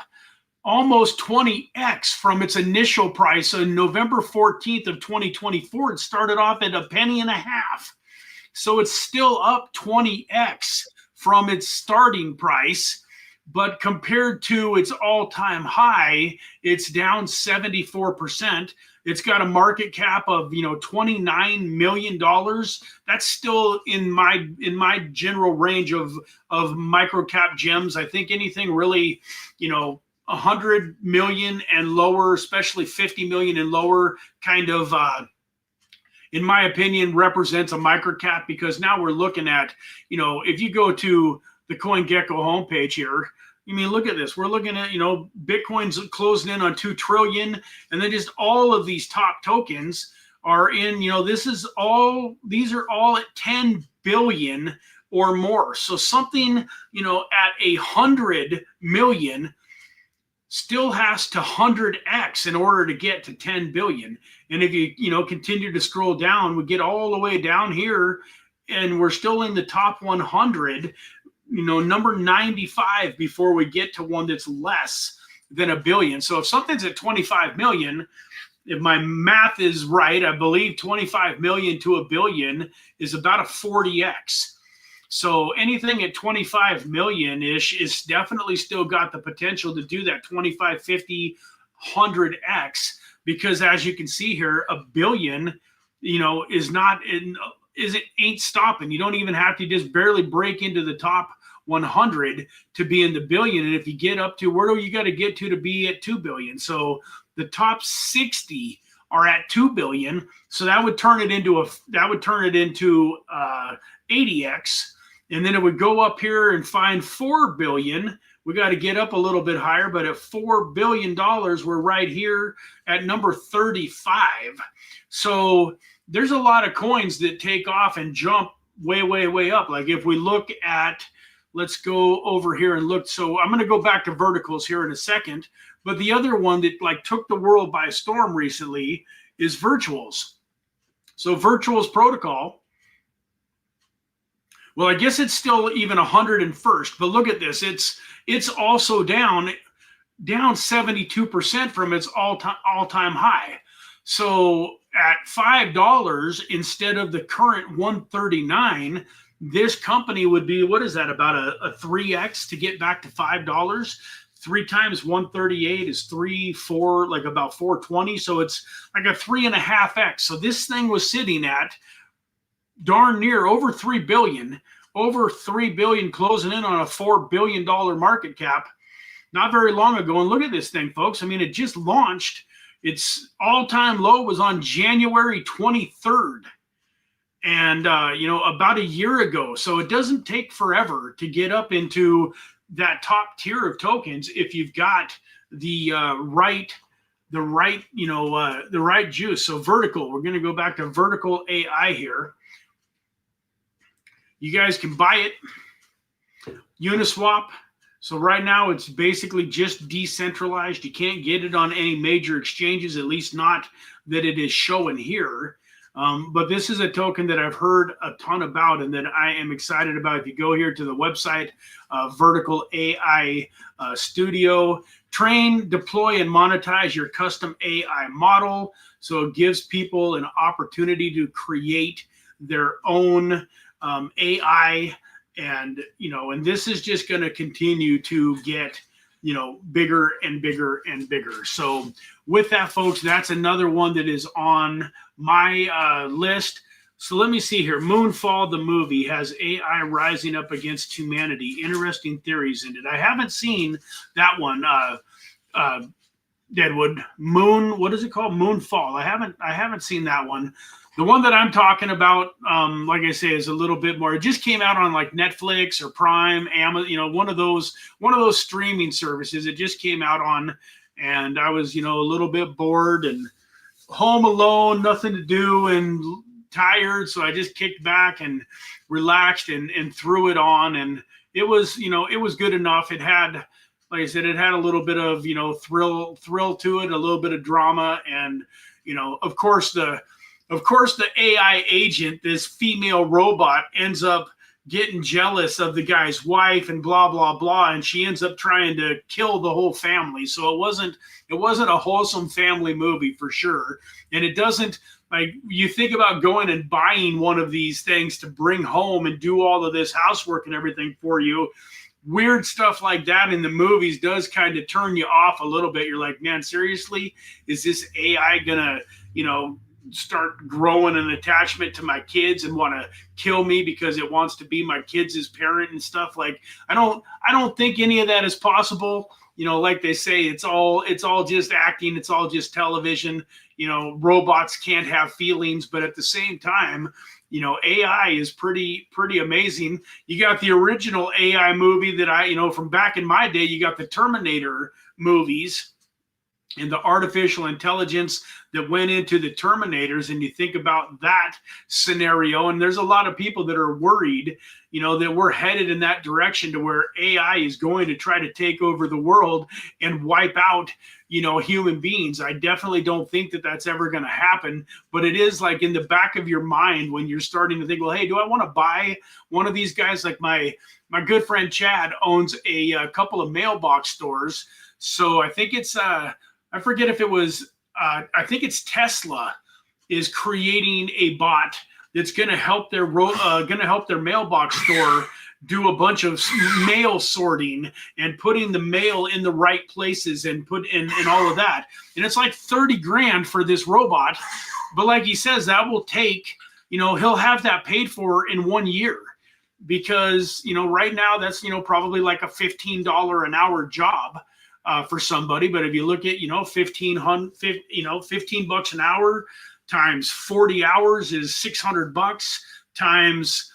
almost 20x from its initial price on November 14th of 2024. It started off at $0.015. So it's still up 20x from its starting price. but compared to its all-time high, it's down 74%. It's got a market cap of, $29 million. That's still in my general range of micro cap gems. I think anything really, 100 million and lower, especially 50 million and lower, kind of, in my opinion, represents a micro cap, because now we're looking at, if you go to the CoinGecko homepage here, look at this. We're looking at, Bitcoin's closing in on 2 trillion. And then just all of these top tokens are in, these are all at 10 billion or more. So something, at 100 million still has to 100x in order to get to 10 billion. And if you, continue to scroll down, we get all the way down here and we're still in the top 100, number 95 before we get to one that's less than a billion. So if something's at 25 million, if my math is right, I believe 25 million to a billion is about a 40x. So anything at 25 million-ish is definitely still got the potential to do that 25, 50, 100x, because as you can see here, a billion, ain't stopping. You don't even have to just barely break into the top 100 to be in the billion. And if you get up to, where do you got to get to be at 2 billion? So the top 60 are at 2 billion. So that would turn it into 80x. And then it would go up here and find 4 billion. We got to get up a little bit higher, but at $4 billion, we're right here at number 35. So there's a lot of coins that take off and jump way, way, way up. Like if we look at, let's go over here and look. So I'm going to go back to verticals here in a second. But the other one that took the world by storm recently is Virtuals. So Virtuals protocol. Well, I guess it's still even 101st, but look at this. It's also down 72% from its all-time high. So at $5 instead of the current $139, this company would be, what is that, about a 3x to get back to $5? 3 times 138 is 4, like about 420. So it's like a 3.5x. So this thing was sitting at darn near over 3 billion, closing in on a $4 billion market cap not very long ago. And look at this thing, folks. It just launched. Its all-time low was on January 23rd. And, about a year ago. So it doesn't take forever to get up into that top tier of tokens if you've got the right juice. So vertical, we're going to go back to vertical AI here. You guys can buy it. Uniswap. So right now it's basically just decentralized. You can't get it on any major exchanges, at least not that it is showing here. But this is a token that I've heard a ton about and that I am excited about. If you go here to the website, Vertical AI Studio, train, deploy, and monetize your custom AI model. So it gives people an opportunity to create their own AI, and this is just going to continue to get bigger and bigger and bigger. So with that, folks, that's another one that is on my list. So let me see here. Moonfall, the movie, has AI rising up against humanity. Interesting theories in it. I haven't seen that one. Deadwood Moon. What is it called? Moonfall. I haven't seen that one. The one that I'm talking about, like I say, is a little bit more. It just came out on like Netflix or Prime, Amazon, one of those streaming services. It just came out on, and I was, a little bit bored and home alone, nothing to do, and tired. So I just kicked back and relaxed and threw it on, and it was, it was good enough. It had, like I said, it had a little bit of, thrill to it, a little bit of drama, and of course the AI agent, this female robot, ends up getting jealous of the guy's wife and blah, blah, blah. And she ends up trying to kill the whole family. So it wasn't a wholesome family movie for sure. And it doesn't, like, you think about going and buying one of these things to bring home and do all of this housework and everything for you. weird stuff like that in the movies does kind of turn you off a little bit. You're like, man, seriously, is this AI gonna, start growing an attachment to my kids and want to kill me because it wants to be my kids' parent and stuff? Like, I don't think any of that is possible. Like they say, it's all just acting, it's all just television. Robots can't have feelings, but at the same time, AI is pretty amazing. You got the original AI movie that from back in my day. You got the Terminator movies and the artificial intelligence that went into the Terminators, and you think about that scenario, and there's a lot of people that are worried, that we're headed in that direction to where AI is going to try to take over the world and wipe out, human beings. I definitely don't think that that's ever going to happen, but it is like in the back of your mind when you're starting to think, well, hey, do I want to buy one of these guys? Like my good friend Chad owns a couple of mailbox stores. So I think it's, I forget if it was, I think it's Tesla is creating a bot that's going to help their mailbox store do a bunch of mail sorting and putting the mail in the right places and put in all of that. And it's like 30 grand for this robot. But like he says, that will take, he'll have that paid for in 1 year, because, right now that's, probably like a $15 an hour job for somebody. But if you look at, 15 bucks an hour times 40 hours is $600 times,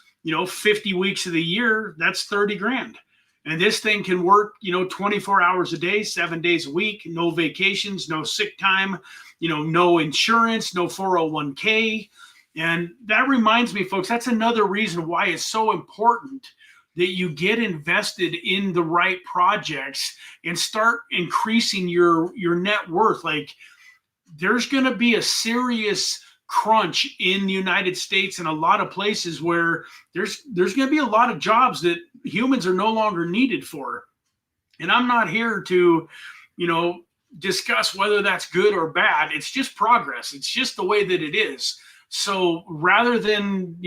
50 weeks of the year, that's 30 grand. And this thing can work, 24 hours a day, 7 days a week, no vacations, no sick time, no insurance, no 401k. And that reminds me, folks, that's another reason why it's so important that you get invested in the right projects and start increasing your net worth. Like, there's going to be a serious crunch in the United States and a lot of places where there's going to be a lot of jobs that humans are no longer needed for. And I'm not here to, discuss whether that's good or bad. It's just progress. It's just the way that it is. So rather than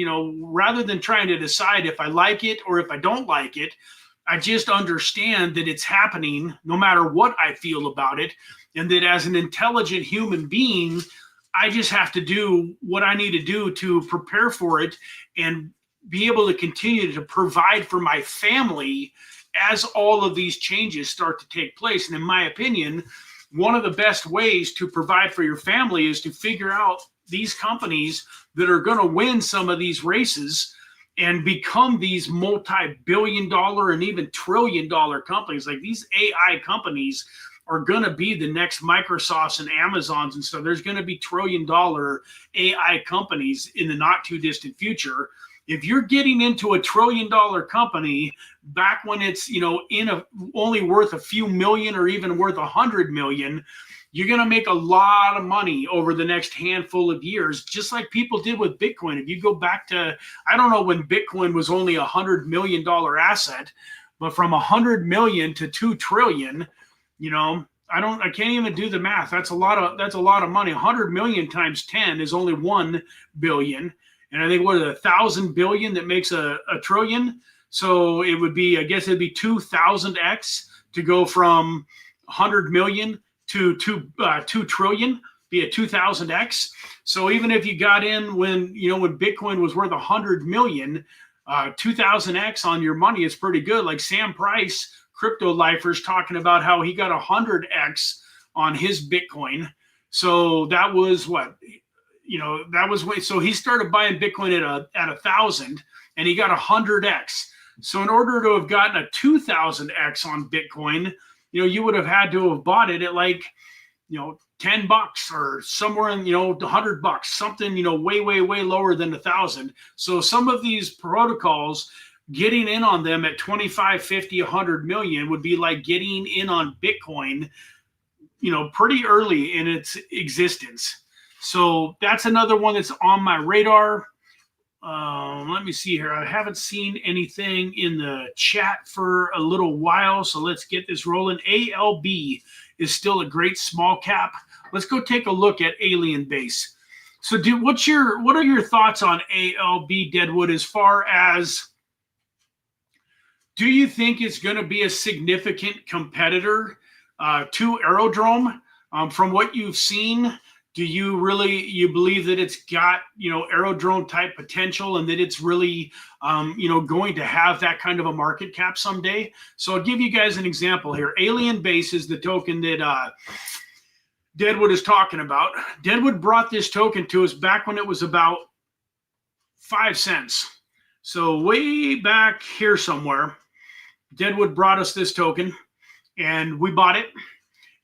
trying to decide if I like it or if I don't like it, I just understand that it's happening no matter what I feel about it. And that as an intelligent human being, I just have to do what I need to do to prepare for it and be able to continue to provide for my family as all of these changes start to take place. And in my opinion, one of the best ways to provide for your family is to figure out these companies that are going to win some of these races and become these multi-billion-dollar and even trillion-dollar companies. Like, these AI companies are going to be the next Microsofts and Amazons and stuff. There's going to be trillion-dollar AI companies in the not too distant future. If you're getting into a trillion-dollar company back when it's, only worth a few million or even worth 100 million, you're going to make a lot of money over the next handful of years, just like people did with Bitcoin. If you go back to, I don't know when Bitcoin was only $100 million asset, but from 100 million to 2 trillion, I can't even do the math. That's a lot of money. 100 million times 10 is only 1 billion. And I think what is 1,000 billion that makes a trillion? So it would be, I guess it'd be 2,000x to go from 100 million to 2 trillion, be a 2,000x. So even if you got in when Bitcoin was worth 100 million, 2,000x on your money is pretty good. Like Sam Price, Crypto Lifer's talking about how he got 100x on his Bitcoin. So that was what, so he started buying Bitcoin at 1,000 and he got 100x. So in order to have gotten a 2,000x on Bitcoin, you would have had to have bought it at like, $10 or somewhere in, $100, something, way, way, way lower than 1,000. So some of these protocols, getting in on them at 25, 50, 100 million would be like getting in on Bitcoin, pretty early in its existence. So that's another one that's on my radar. Let me see here. I haven't seen anything in the chat for a little while, so let's get this rolling. ALB is still a great small cap. Let's go take a look at Alien Base. So, what are your thoughts on ALB, Deadwood, as far as Do you think it's going to be a significant competitor to Aerodrome? From what you've seen, do you believe that it's got, Aerodrome type potential and that it's really, going to have that kind of a market cap someday? So I'll give you guys an example here. Alien Base is the token that Deadwood is talking about. Deadwood brought this token to us back when it was about 5 cents. So way back here somewhere, Deadwood brought us this token and we bought it.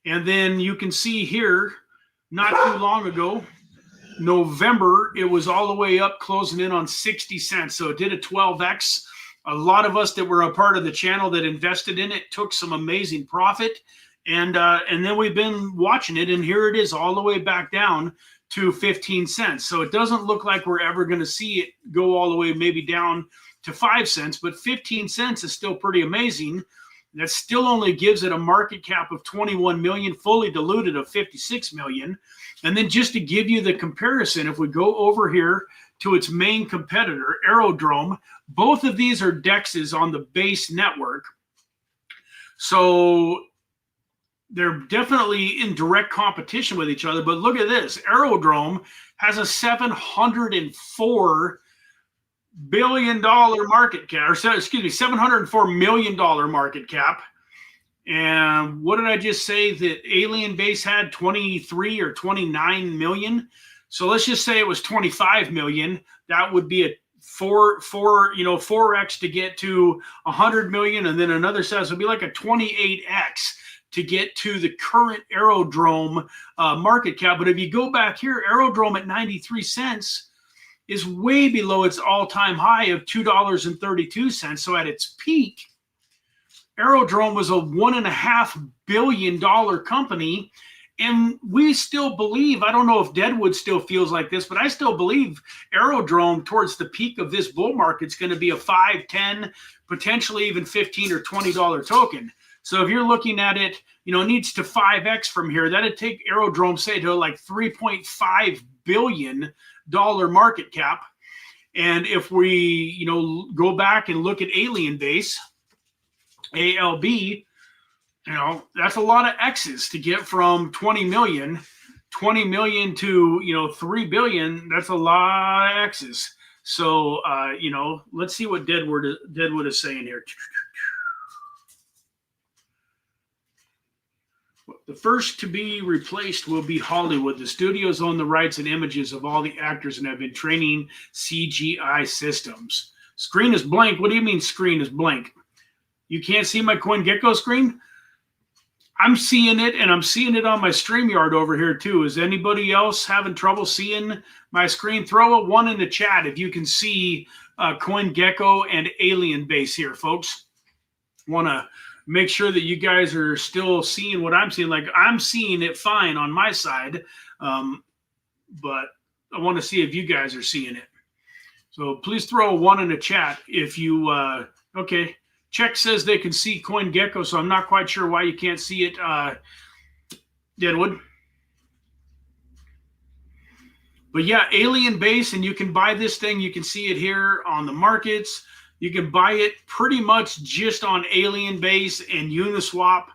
And then you can see here, not too long ago, November, it was all the way up, closing in on 60 cents. So it did a 12x. A lot of us that were a part of the channel that invested in it took some amazing profit. And then we've been watching it, and here it is all the way back down to 15 cents. So it doesn't look like we're ever going to see it go all the way maybe down to 5 cents, but 15 cents is still pretty amazing. That still only gives it a market cap of 21 million, fully diluted of 56 million. And then just to give you the comparison, if we go over here to its main competitor, Aerodrome, both of these are DEXs on the base network. So they're definitely in direct competition with each other. But look at this. Aerodrome has a $704 billion market cap, or excuse me, $704 million market cap. And what did I just say that Alien Base had? 23 or 29 million. So let's just say it was 25 million. That would be a 4x to get to 100 million. And then another size would be like a 28x to get to the current Aerodrome market cap. But if you go back here, Aerodrome at 93 cents is way below its all-time high of $2.32. So at its peak, Aerodrome was a $1.5 billion company. And we still believe, I don't know if Deadwood still feels like this, but I still believe Aerodrome towards the peak of this bull market is going to be a $5, $10, potentially even $15 or $20 token. So if you're looking at it, it needs to 5x from here. That'd take Aerodrome, say, to like $3.5 billion market cap. And if we, go back and look at Alien Base, ALB, that's a lot of X's to get from 20 million to, 3 billion. That's a lot of X's. So, let's see what Deadwood is saying here. The first to be replaced will be Hollywood. The studios own the rights and images of all the actors and have been training CGI systems. Screen is blank. What do you mean screen is blank? You can't see my CoinGecko screen? I'm seeing it, and I'm seeing it on my StreamYard over here too. Is anybody else having trouble seeing my screen? Throw a 1 in the chat if you can see CoinGecko and Alien Base here, folks. Want to make sure that you guys are still seeing what I'm seeing. Like, I'm seeing it fine on my side, but I want to see if you guys are seeing it. So please throw a 1 in the chat if you, okay. Check says they can see CoinGecko, so I'm not quite sure why you can't see it, Deadwood. But yeah, Alien Base, and you can buy this thing. You can see it here on the markets. You can buy it pretty much just on Alien Base and Uniswap.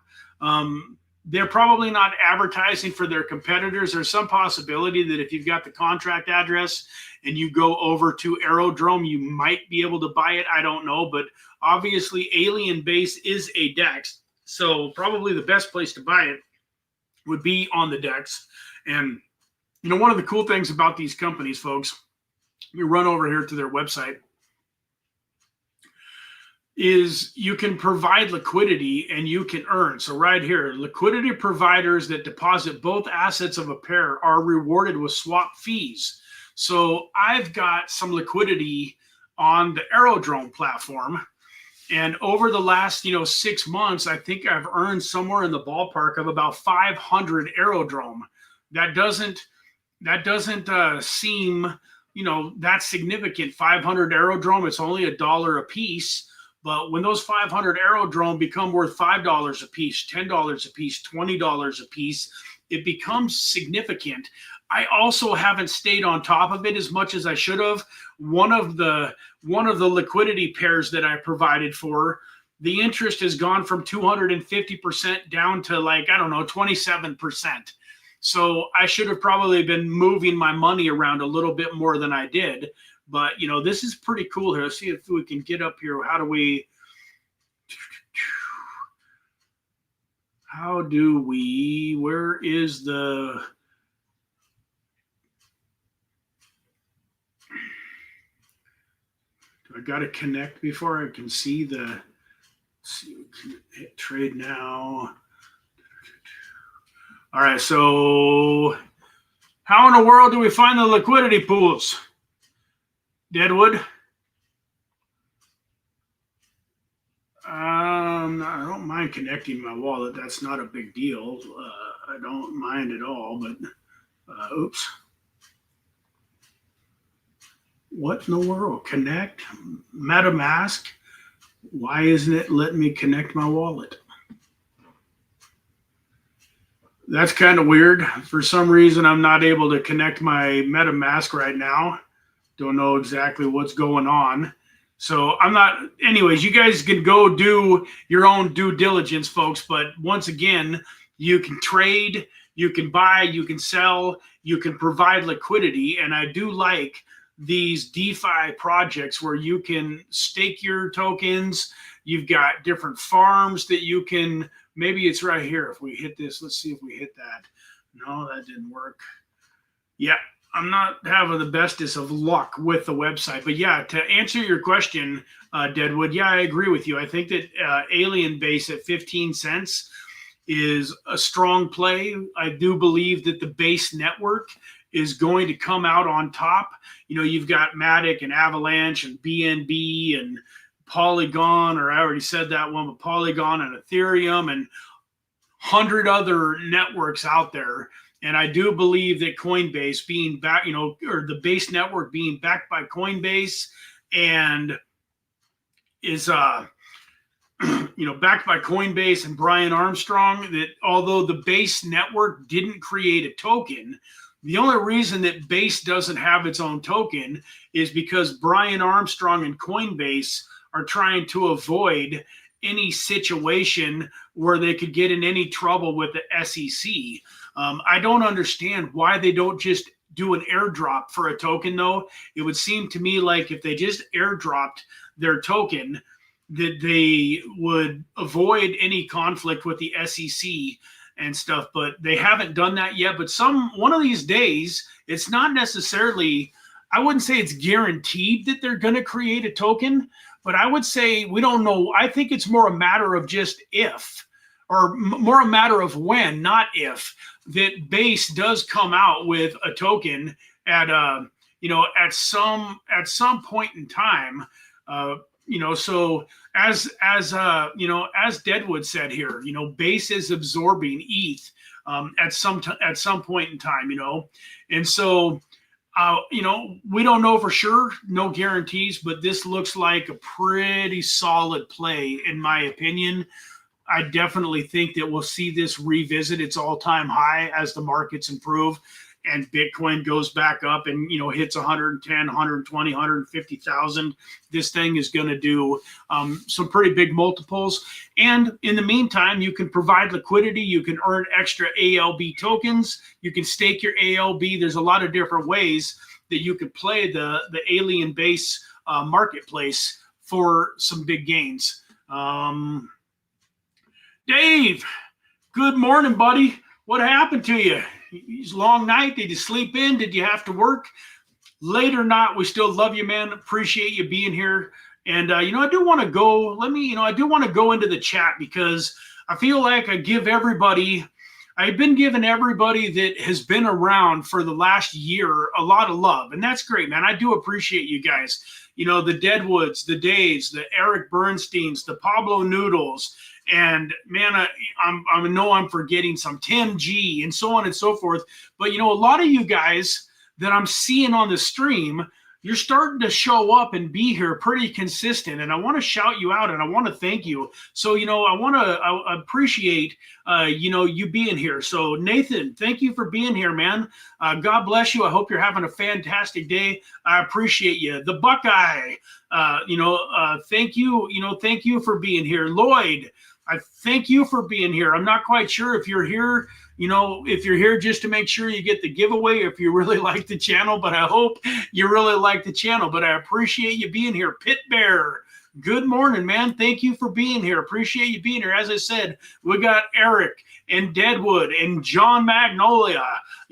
They're probably not advertising for their competitors. There's some possibility that if you've got the contract address and you go over to Aerodrome, you might be able to buy it. I don't know, but obviously Alien Base is a DEX. So probably the best place to buy it would be on the DEX. And, one of the cool things about these companies, folks, let me run over here to their website, is you can provide liquidity and you can earn. So right here, liquidity providers that deposit both assets of a pair are rewarded with swap fees. So I've got some liquidity on the Aerodrome platform. And over the last, 6 months, I think I've earned somewhere in the ballpark of about 500 Aerodrome. That doesn't seem, that significant. 500 Aerodrome, it's only $1 a piece. But when those 500 Aerodrome become worth $5 a piece, $10 a piece, $20 a piece, it becomes significant. I also haven't stayed on top of it as much as I should have. One of the liquidity pairs that I provided for the interest has gone from 250% down to like, I don't know, 27%. So I should have probably been moving my money around a little bit more than I did. But, you know, this is pretty cool here. Let's see if we can get up here. How do we, where is the, do I got to connect before I can see the, let's see, we can hit trade now. All right, so how in the world do we find the liquidity pools? Deadwood? I don't mind connecting my wallet. That's not a big deal. I don't mind at all, but oops. What in the world? Connect? MetaMask? Why isn't it letting me connect my wallet? That's kind of weird. For some reason, I'm not able to connect my MetaMask right now. Don't know exactly what's going on. So I'm not, anyways, you guys can go do your own due diligence, folks. But once again, you can trade, you can buy, you can sell, you can provide liquidity. And I do like these DeFi projects where you can stake your tokens. You've got different farms that you can, maybe it's right here. If we hit this, let's see if we hit that. No, that didn't work. Yeah. I'm not having the bestest of luck with the website, but yeah, to answer your question, Deadwood, yeah, I agree with you. I think that Alien Base at 15 cents is a strong play. I do believe that the base network is going to come out on top. You know, you've got Matic and Avalanche and BNB and Polygon, or I already said that one, but Polygon and Ethereum and 100 other networks out there. And I do believe that Coinbase being back, you know, or the base network being backed by Coinbase and is, you know, backed by Coinbase and Brian Armstrong, that although the base network didn't create a token, the only reason that Base doesn't have its own token is because Brian Armstrong and Coinbase are trying to avoid any situation where they could get in any trouble with the SEC. I don't understand why they don't just do an airdrop for a token, though. It would seem to me like if they just airdropped their token, that they would avoid any conflict with the SEC and stuff. But they haven't done that yet. But one of these days, it's not necessarily, I wouldn't say it's guaranteed that they're going to create a token, but I would say we don't know. I think it's more a matter of just if, or more a matter of when, not if, that Base does come out with a token at you know, at some point in time. You know, so as you know, as Deadwood said here, you know, Base is absorbing ETH at some point in time, you know, and so you know, we don't know for sure, no guarantees, but this looks like a pretty solid play in my opinion. I definitely think that we'll see this revisit its all-time high as the markets improve and Bitcoin goes back up and, you know, hits 110, 120, 150,000. This thing is going to do some pretty big multiples. And in the meantime, you can provide liquidity. You can earn extra ALB tokens. You can stake your ALB. There's a lot of different ways that you could play the Alien Base marketplace for some big gains. Dave, good morning, buddy. What happened to you? It's a long night. Did you sleep in? Did you have to work? Late or not, we still love you, man. Appreciate you being here. And, you know, I do want to go, I do want to go into the chat because I feel like I've been giving everybody that has been around for the last year a lot of love. And that's great, man. I do appreciate you guys. You know, the Deadwoods, the Daves, the Eric Bernsteins, the Pablo Noodles, and man, I know I'm forgetting some, Tim G, and so on and so forth. But, you know, a lot of you guys that I'm seeing on the stream, you're starting to show up and be here pretty consistent, and I want to shout you out and I want to thank you. So, I appreciate, you being here. So Nathan, thank you for being here, man. God bless you. I hope you're having a fantastic day. I appreciate you. The Buckeye, thank you. Thank you for being here. Lloyd, I thank you for being here. I'm not quite sure if you're here, if you're here just to make sure you get the giveaway, if you really like the channel, but I hope you really like the channel. But I appreciate you being here. Pit Bear, good morning, man. Thank you for being here. Appreciate you being here. As I said, we got Eric and Deadwood and John Magnolia,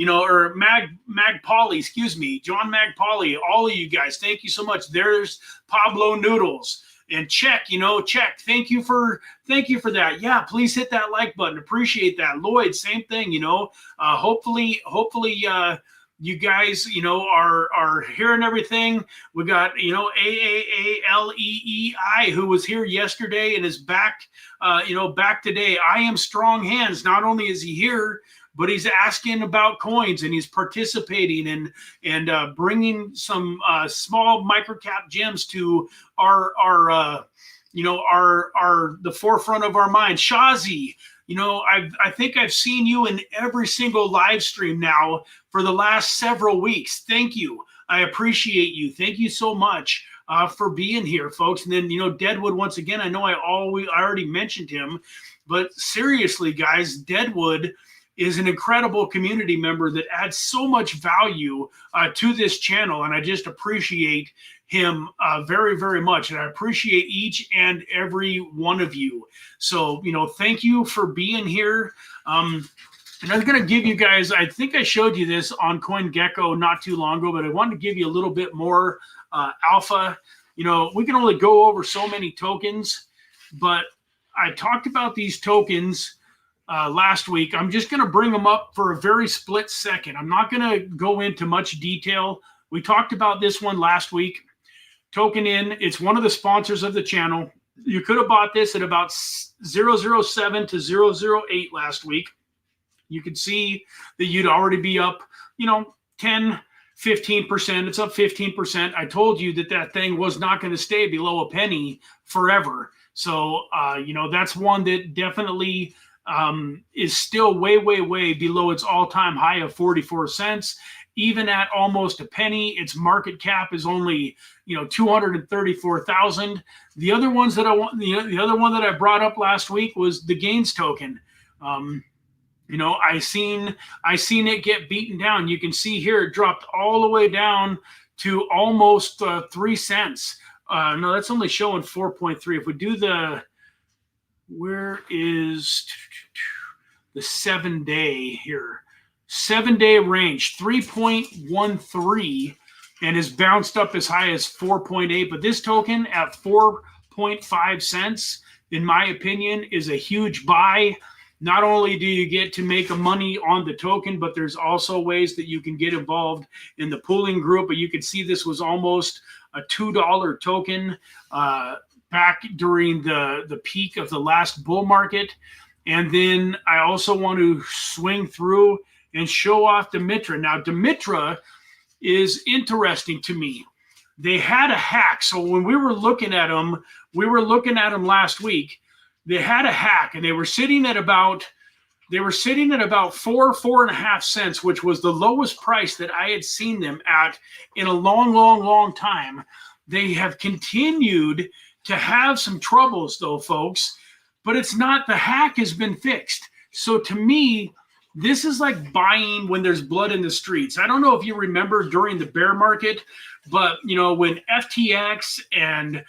or Mag Polly, excuse me, John Mag Polly, all of you guys. Thank you so much. There's Pablo Noodles. And check, thank you for that. Yeah, please hit that like button. Appreciate that. Lloyd, same thing, hopefully you guys, are hearing everything. We got, AAALEEI, who was here yesterday and is back, back today. I am strong hands. Not only is he here, but he's asking about coins and he's participating and bringing some small microcap gems to the forefront of our mind. Shazi, I think I've seen you in every single live stream now for the last several weeks. Thank you. I appreciate you. Thank you so much for being here, folks. And then, Deadwood, once again, I know I already mentioned him, but seriously, guys, Deadwood is an incredible community member that adds so much value to this channel. And I just appreciate him very, very much. And I appreciate each and every one of you. So, thank you for being here. And I'm going to give you guys, I think I showed you this on CoinGecko not too long ago, but I wanted to give you a little bit more alpha. We can only go over so many tokens, but I talked about these tokens last week. I'm just going to bring them up for a very split second. I'm not going to go into much detail. We talked about this one last week. Token In, it's one of the sponsors of the channel. You could have bought this at about 007 to 008 last week. You could see that you'd already be up, 10, 15%. It's up 15%. I told you that thing was not going to stay below a penny forever. So, that's one that definitely is still way, way, way below its all-time high of 44 cents. Even at almost a penny, its market cap is only, 234,000. The other ones that the other one that I brought up last week was the Gains token. I seen it get beaten down. You can see here it dropped all the way down to almost 3 cents. No, that's only showing 4.3. If we do where is the 7-day here? 7-day range, 3.13, and has bounced up as high as 4.8. But this token at 4.5 cents, in my opinion, is a huge buy. Not only do you get to make money on the token, but there's also ways that you can get involved in the pooling group. But you can see this was almost a $2 token back during the peak of the last bull market. And then I also want to swing through and show off DIMITRA. Now, DIMITRA is interesting to me. They had a hack. So when we were looking at them last week. They had a hack, and they were sitting at about 4.5 cents, which was the lowest price that I had seen them at in a long, long, long time. They have continued to have some troubles, though, folks, but it's not, the hack has been fixed. So to me, this is like buying when there's blood in the streets. I don't know if you remember during the bear market, but, when FTX and,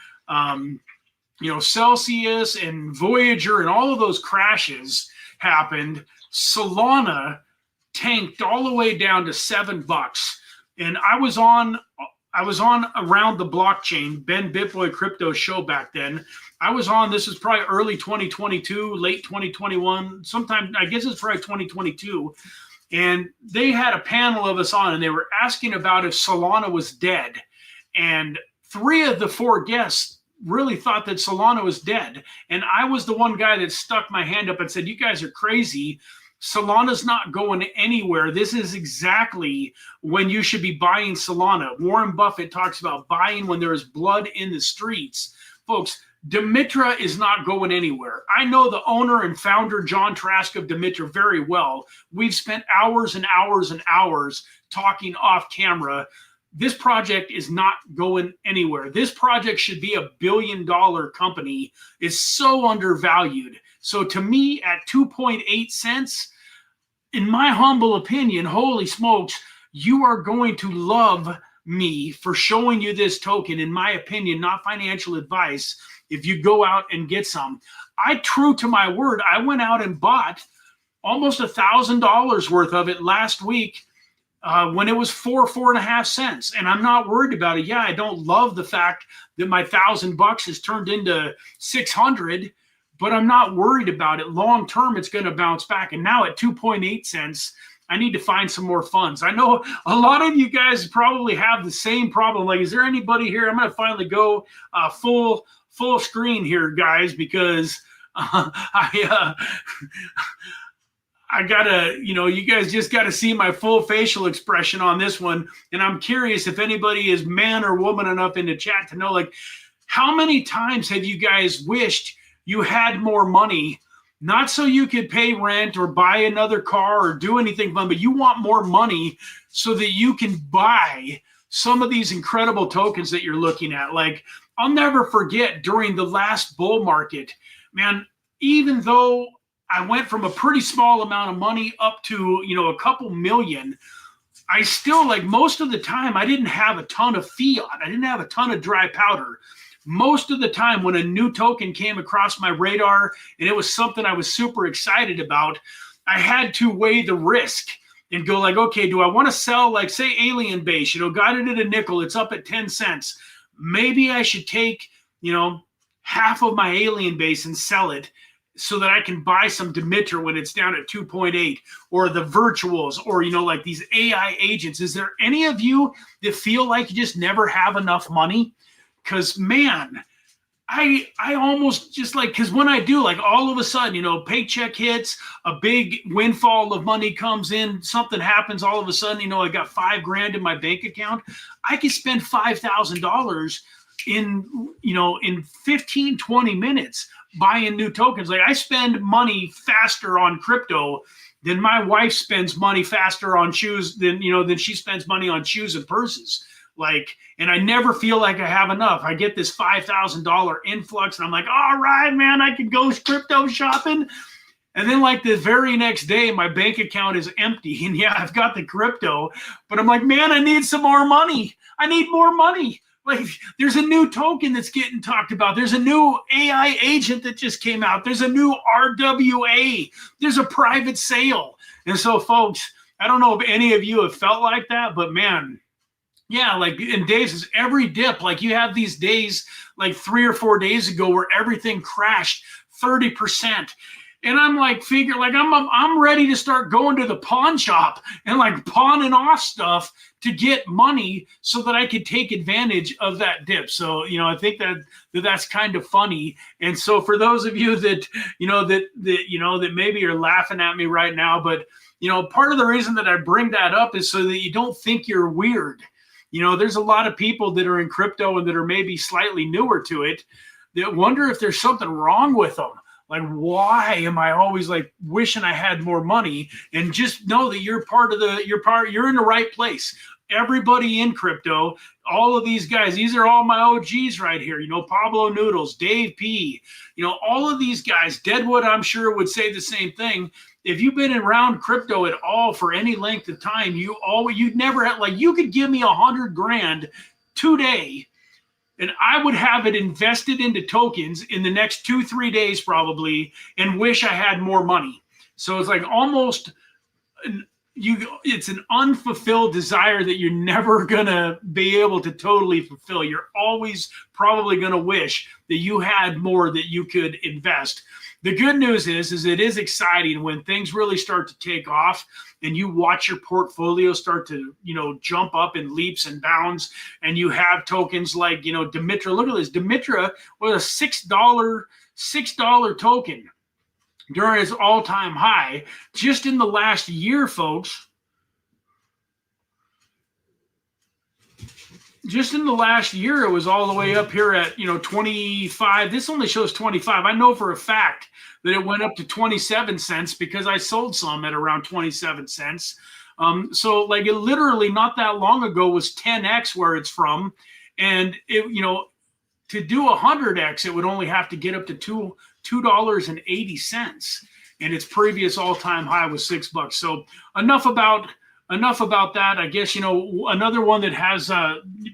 Celsius and Voyager and all of those crashes happened, Solana tanked all the way down to $7. And I was on Around the Blockchain, Ben Bitboy Crypto show back then. I was on, this is probably early 2022, late 2021, sometime, I guess it's probably 2022. And they had a panel of us on, and they were asking about if Solana was dead. And 3 of the 4 guests really thought that Solana was dead. And I was the one guy that stuck my hand up and said, you guys are crazy. Solana's not going anywhere. This is exactly when you should be buying Solana. Warren Buffett talks about buying when there is blood in the streets. Folks, DIMITRA is not going anywhere. I know the owner and founder, John Trask of DIMITRA, very well. We've spent hours and hours and hours talking off camera. This project is not going anywhere. This project should be $1 billion company. It's so undervalued. So to me, at 2.8 cents, in my humble opinion, holy smokes, you are going to love me for showing you this token. In my opinion, not financial advice, if you go out and get some. True to my word, I went out and bought almost $1,000 worth of it last week when it was 4.5 cents. And I'm not worried about it. Yeah, I don't love the fact that my $1,000 has turned into 600, but I'm not worried about it. Long term, it's going to bounce back. And now at 2.8 cents, I need to find some more funds. I know a lot of you guys probably have the same problem. Like, is there anybody here? I'm going to finally go full screen here, guys, because I gotta, you guys just got to see my full facial expression on this one. And I'm curious if anybody is man or woman enough in the chat to know, like, how many times have you guys wished you had more money, not so you could pay rent or buy another car or do anything fun, but you want more money so that you can buy some of these incredible tokens that you're looking at. Like, I'll never forget during the last bull market, man, even though I went from a pretty small amount of money up to, a couple million, I still, like, most of the time, I didn't have a ton of fiat. I didn't have a ton of dry powder. Most of the time when a new token came across my radar and it was something I was super excited about, I had to weigh the risk and go like, okay, do I want to sell, like, say, Alien Base, got it at a nickel, it's up at 10 cents. Maybe I should take, half of my Alien Base and sell it so that I can buy some DIMITRA when it's down at 2.8, or the virtuals, or, like these AI agents. Is there any of you that feel like you just never have enough money? Because, man, I almost just, like, because when I do, like, all of a sudden, paycheck hits, a big windfall of money comes in, something happens, all of a sudden, I got $5,000 in my bank account. I could spend $5,000 in 15, 20 minutes buying new tokens. Like, I spend money faster on crypto than my wife spends money faster on shoes than she spends money on shoes and purses. Like, and I never feel like I have enough. I get this $5,000 influx and I'm like, all right, man, I can go crypto shopping. And then, like, the very next day, my bank account is empty. And yeah, I've got the crypto, but I'm like, man, I need some more money. I need more money. Like, there's a new token that's getting talked about. There's a new AI agent that just came out. There's a new RWA. There's a private sale. And so, folks, I don't know if any of you have felt like that, but man, yeah, like in days, every dip, like you have these days, like 3 or 4 days ago where everything crashed 30%. And I'm like, I'm ready to start going to the pawn shop and, like, pawning off stuff to get money so that I could take advantage of that dip. So, I think that's kind of funny. And so for those of you that, that maybe are laughing at me right now, but, part of the reason that I bring that up is so that you don't think you're weird. There's a lot of people that are in crypto and that are maybe slightly newer to it that wonder if there's something wrong with them. Like, why am I always, like, wishing I had more money? And just know that you're you're in the right place. Everybody in crypto, all of these guys, these are all my OGs right here. Pablo Noodles, Dave P, all of these guys. Deadwood, I'm sure, would say the same thing. If you've been around crypto at all for any length of time, you'd never had, like, you could give me $100,000 today, and I would have it invested into tokens in the next 2-3 days probably, and wish I had more money. So it's like almost it's an unfulfilled desire that you're never gonna be able to totally fulfill. You're always probably gonna wish that you had more that you could invest. The good news is it is exciting when things really start to take off and you watch your portfolio start to, jump up in leaps and bounds, and you have tokens like, DIMITRA. Look at this. DIMITRA was a $6 token. during its all-time high. Just in the last year, folks, just in the last year, it was all the way up here at, 25. This only shows 25. I know for a fact that it went up to 27 cents because I sold some at around 27 cents. So like it literally not that long ago was 10x where it's from. And it, to do 100x, it would only have to get up to $2.80. And its previous all-time high was $6. So enough about that. I guess, another one that has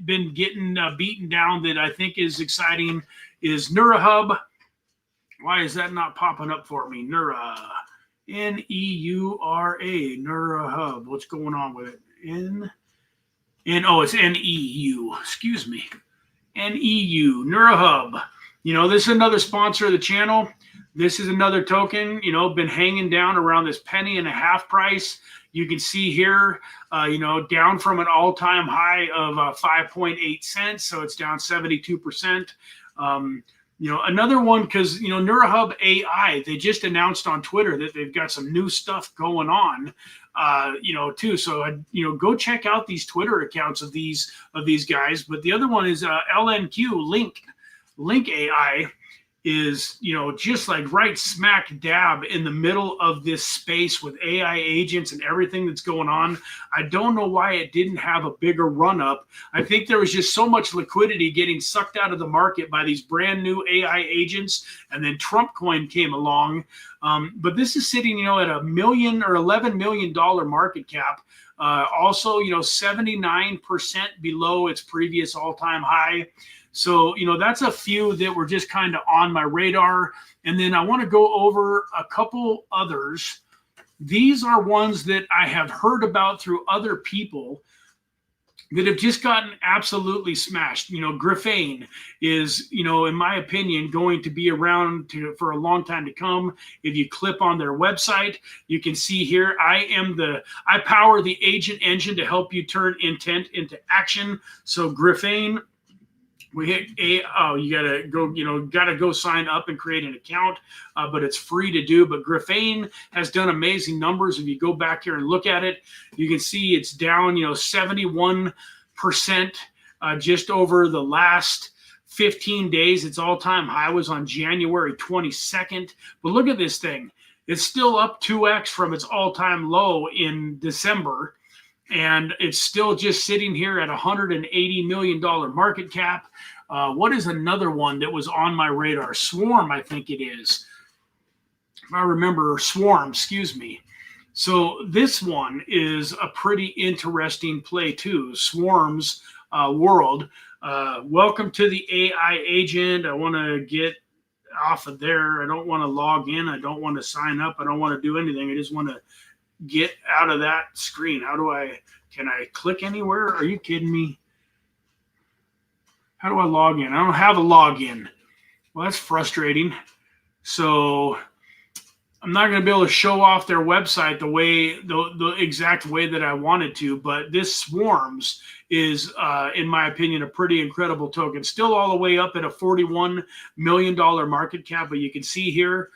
been getting beaten down that I think is exciting is NEURAHUB. Why is that not popping up for me? NEURA, N-E-U-R-A, NEURAHUB. What's going on with it? It's N-E-U. Excuse me. N-E-U, NEURAHUB. This is another sponsor of the channel. This is another token, been hanging down around this $0.015 price. You can see here, down from an all-time high of 5.8 cents. So it's down 72%. Another one, because, NEURAHUB AI, they just announced on Twitter that they've got some new stuff going on, too. So, go check out these Twitter accounts of these guys. But the other one is LINQ, LINQ AI. Is, just like right smack dab in the middle of this space with AI agents and everything that's going on. I don't know why it didn't have a bigger run up. I think there was just so much liquidity getting sucked out of the market by these brand new AI agents. And then Trump coin came along. But this is sitting, at $1 million or $11 million market cap. Also, 79% below its previous all-time high. So, that's a few that were just kind of on my radar. And then I want to go over a couple others. These are ones that I have heard about through other people that have just gotten absolutely smashed. Graphane is, in my opinion, going to be around for a long time to come. If you click on their website, you can see here, I power the agent engine to help you turn intent into action. So Graphane, we hit you gotta go sign up and create an account, but it's free to do. But Graphane has done amazing numbers. If you go back here and look at it, you can see it's down, 71%, just over the last 15 days. Its all-time high was on January 22nd. But look at this thing. It's still up 2x from its all-time low in December. And it's still just sitting here at $180 million market cap. What is another one that was on my radar? Swarm, I think it is. If I remember, Swarm, excuse me. So this one is a pretty interesting play too. Swarm's world. Welcome to the AI agent. I want to get off of there. I don't want to log in. I don't want to sign up. I don't want to do anything. I just want to get out of that screen. Can I click anywhere? Are you kidding me? How do I log in? I don't have a login. Well, that's frustrating. So I'm not going to be able to show off their website the exact way that I wanted to, but this Swarms is, in my opinion, a pretty incredible token. Still all the way up at a $41 million market cap, but you can see here,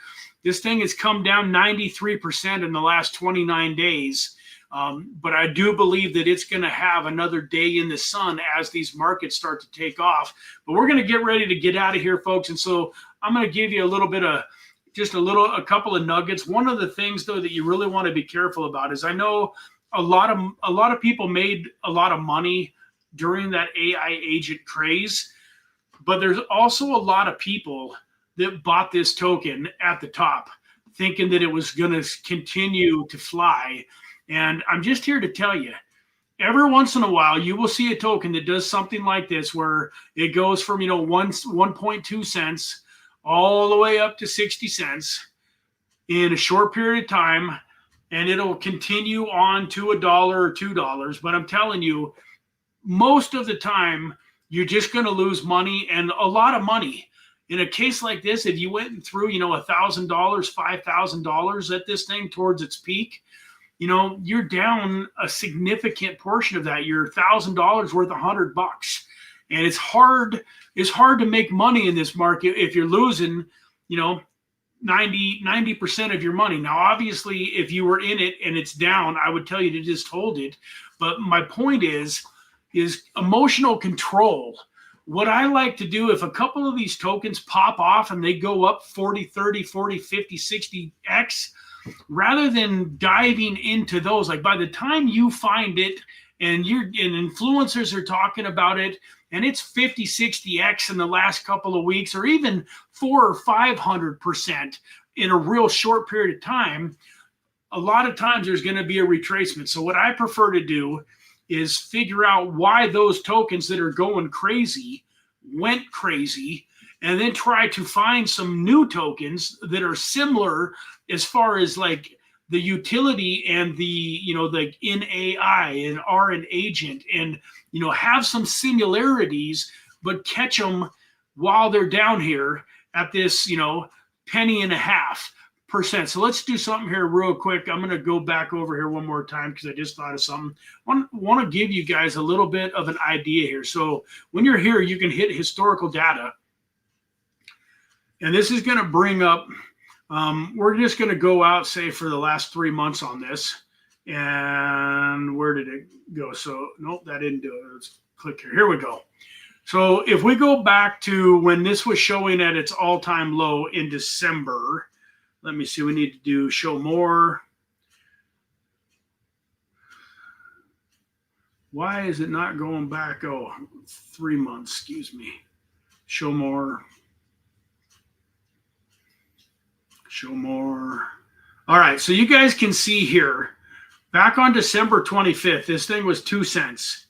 this thing has come down 93% in the last 29 days. But I do believe that it's going to have another day in the sun as these markets start to take off. But we're going to get ready to get out of here, folks. And so I'm going to give you a couple of nuggets. One of the things, though, that you really want to be careful about is I know a lot of people made a lot of money during that AI agent craze, but there's also a lot of people that bought this token at the top, thinking that it was going to continue to fly. And I'm just here to tell you, every once in a while, you will see a token that does something like this, where it goes from 1.2 cents all the way up to 60 cents in a short period of time, and it'll continue on to $1 or $2. But I'm telling you, most of the time, you're just going to lose money, and a lot of money. In a case like this, if you went through, $1,000, $5,000 at this thing towards its peak, you're down a significant portion of that. You're $1,000 worth $100, and it's hard to make money in this market if you're losing, 90% of your money. Now, obviously, if you were in it and it's down, I would tell you to just hold it. But my point is emotional control. What I like to do, if a couple of these tokens pop off and they go up 40, 30, 40, 50, 60x, rather than diving into those, like by the time you find it and influencers are talking about it, and it's 50, 60x in the last couple of weeks, or even 400 or 500% in a real short period of time, a lot of times there's going to be a retracement. So what I prefer to do is figure out why those tokens that are going crazy went crazy, and then try to find some new tokens that are similar as far as like the utility and the, you know, the in AI and R and agent, and, you know, have some similarities, but catch them while they're down here at this, you know, 1.5%. So let's do something here real quick. I'm going to go back over here one more time because I just thought of something. I want to give you guys a little bit of an idea here. So when you're here, you can hit historical data. And this is going to bring up, we're just going to go out, say, for the last 3 months on this. And where did it go? So, nope, that didn't do it. Let's click here. Here we go. So if we go back to when this was showing at its all-time low in December, let me see, we need to do show more. Why is it not going back? Oh, 3 months, excuse me. Show more. Show more. All right, so you guys can see here, back on December 25th, this thing was 2 cents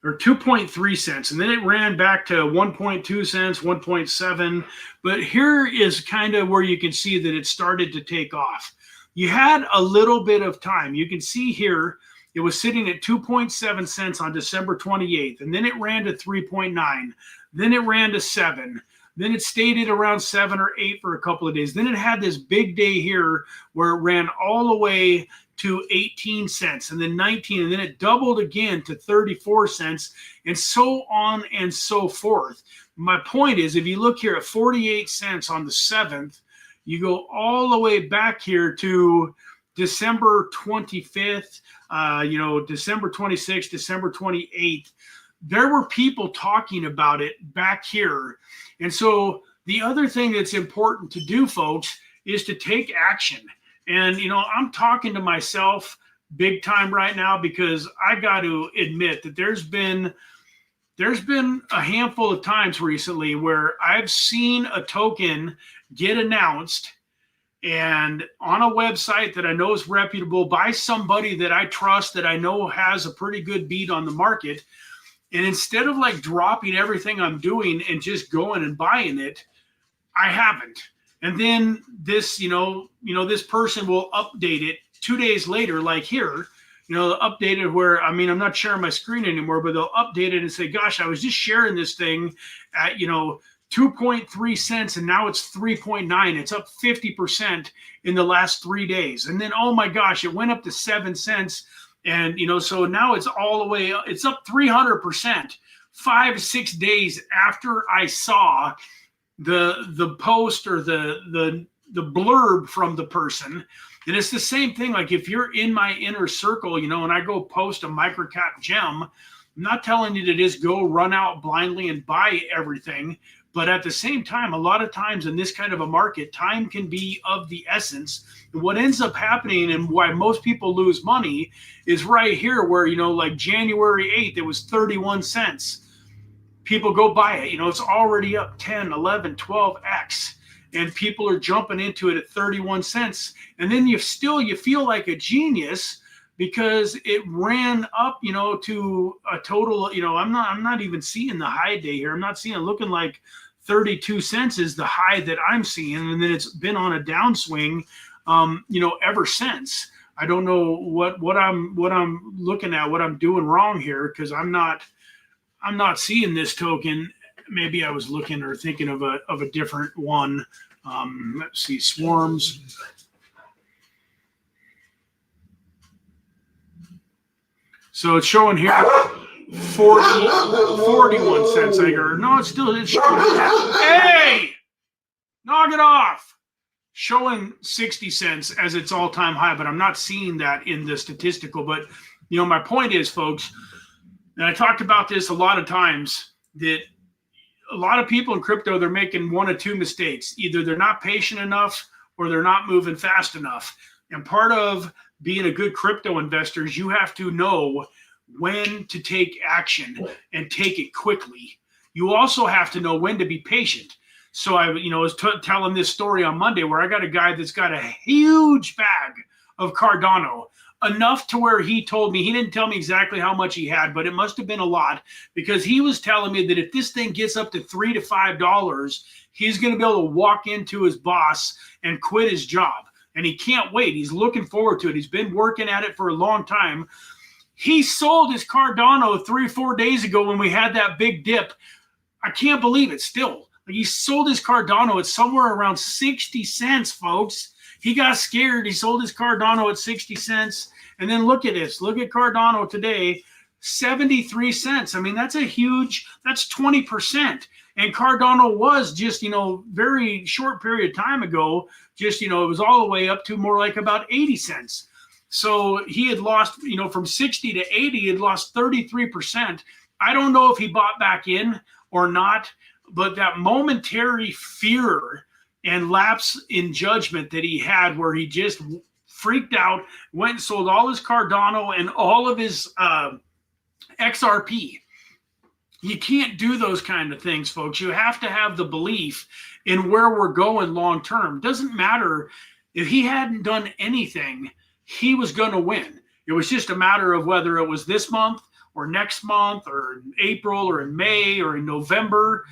or 2.3 cents. And then it ran back to 1.2 cents, 1.7. But here is kind of where you can see that it started to take off. You had a little bit of time. You can see here, it was sitting at 2.7 cents on December 28th. And then it ran to 3.9. Then it ran to 7. Then it stayed at around 7 or 8 for a couple of days. Then it had this big day here where it ran all the way to 18 cents and then 19, and then it doubled again to 34 cents, and so on and so forth. My point is, if you look here at 48 cents on the 7th, you go all the way back here to December 25th, you know, December 26th, December 28th. There were people talking about it back here. And so the other thing that's important to do, folks, is to take action. And, you know, I'm talking to myself big time right now because I got to admit that there's been a handful of times recently where I've seen a token get announced and on a website that I know is reputable by somebody that I trust, that I know has a pretty good beat on the market. And instead of like dropping everything I'm doing and just going and buying it, I haven't. And then this, you know, this person will update it 2 days later, like here, you know, update it where, I mean, I'm not sharing my screen anymore, but they'll update it and say, gosh, I was just sharing this thing at, you know, 2.3 cents and now it's 3.9. It's up 50% in the last 3 days. And then, oh my gosh, it went up to 7 cents. And, you know, so now it's all the way, it's up 300%, 5 to 6 days after I saw the post or the blurb from the person. And it's the same thing. Like if you're in my inner circle, you know, and I go post a microcap gem, I'm not telling you to just go run out blindly and buy everything. But at the same time, a lot of times in this kind of a market, time can be of the essence. And what ends up happening and why most people lose money is right here where, you know, like January 8th, it was 31 cents. People go buy it. You know, it's already up 10, 11, 12x. And people are jumping into it at 31 cents. And then you feel like a genius because it ran up, you know, to a total, you know, I'm not even seeing the high day here. I'm not seeing it looking like 32 cents is the high that I'm seeing. And then it's been on a downswing, you know, ever since. I don't know what I'm looking at, what I'm doing wrong here, because I'm not seeing this token. Maybe I was looking or thinking of a different one. Let's see, swarms. So it's showing here 41 cents. I go, no, it's showing. Hey, knock it off. showing 60 cents as its all-time high, but I'm not seeing that in the statistical. But, you know, my point is, folks, and I talked about this a lot of times, that a lot of people in crypto, they're making one of two mistakes. Either they're not patient enough or they're not moving fast enough. And part of being a good crypto investor is you have to know when to take action and take it quickly. You also have to know when to be patient. So I, was telling this story on Monday where I got a guy that's got a huge bag of Cardano, enough to where he told me, he didn't tell me exactly how much he had, but it must have been a lot, because he was telling me that if this thing gets up to $3 to $5, he's going to be able to walk into his boss and quit his job. And he can't wait. He's looking forward to it. He's been working at it for a long time. He sold his Cardano 3 or 4 days ago when we had that big dip. I can't believe it still. He sold his Cardano at somewhere around 60 cents, folks. He got scared. He sold his Cardano at 60 cents. And then look at this. Look at Cardano today, 73 cents. I mean, that's a huge, that's 20%. And Cardano was just, very short period of time ago, just, it was all the way up to more like about 80 cents. So he had lost, from 60 to 80, he had lost 33%. I don't know if he bought back in or not, but that momentary fear and lapse in judgment that he had, where he just freaked out, went and sold all his Cardano and all of his XRP. You can't do those kind of things, folks. You have to have the belief in where we're going long term. Doesn't matter if he hadn't done anything, he was going to win. It was just a matter of whether it was this month or next month or in April or in May or in November.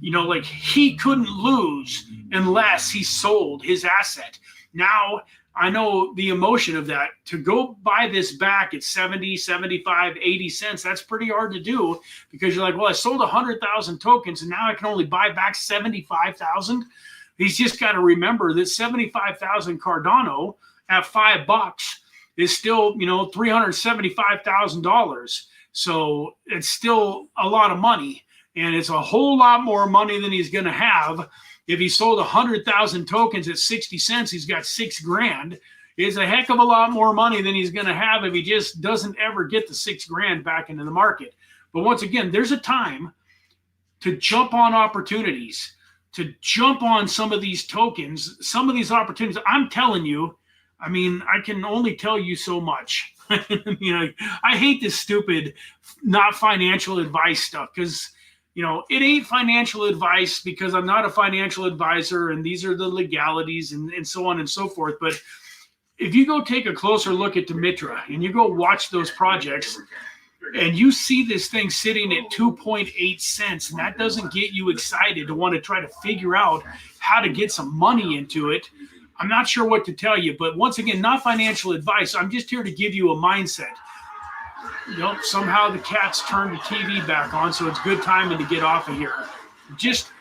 He couldn't lose unless he sold his asset. Now, I know the emotion of that. To go buy this back at 70, 75, 80 cents, that's pretty hard to do, because you're like, well, I sold 100,000 tokens and now I can only buy back 75,000. He's just got to remember that 75,000 Cardano at $5 is still, $375,000. So it's still a lot of money. And it's a whole lot more money than he's going to have. If he sold 100,000 tokens at 60 cents, he's got $6,000. It's a heck of a lot more money than he's going to have if he just doesn't ever get the $6,000 back into the market. But once again, there's a time to jump on opportunities, to jump on some of these tokens, some of these opportunities. I'm telling you, I mean, I can only tell you so much. I hate this stupid, not financial advice stuff, because it ain't financial advice, because I'm not a financial advisor and these are the legalities and so on and so forth. But if you go take a closer look at DIMITRA and you go watch those projects and you see this thing sitting at 2.8 cents, and that doesn't get you excited to want to try to figure out how to get some money into it, I'm not sure what to tell you. But once again, not financial advice. I'm just here to give you a mindset. Somehow the cats turned the TV back on, so it's good timing to get off of here. Just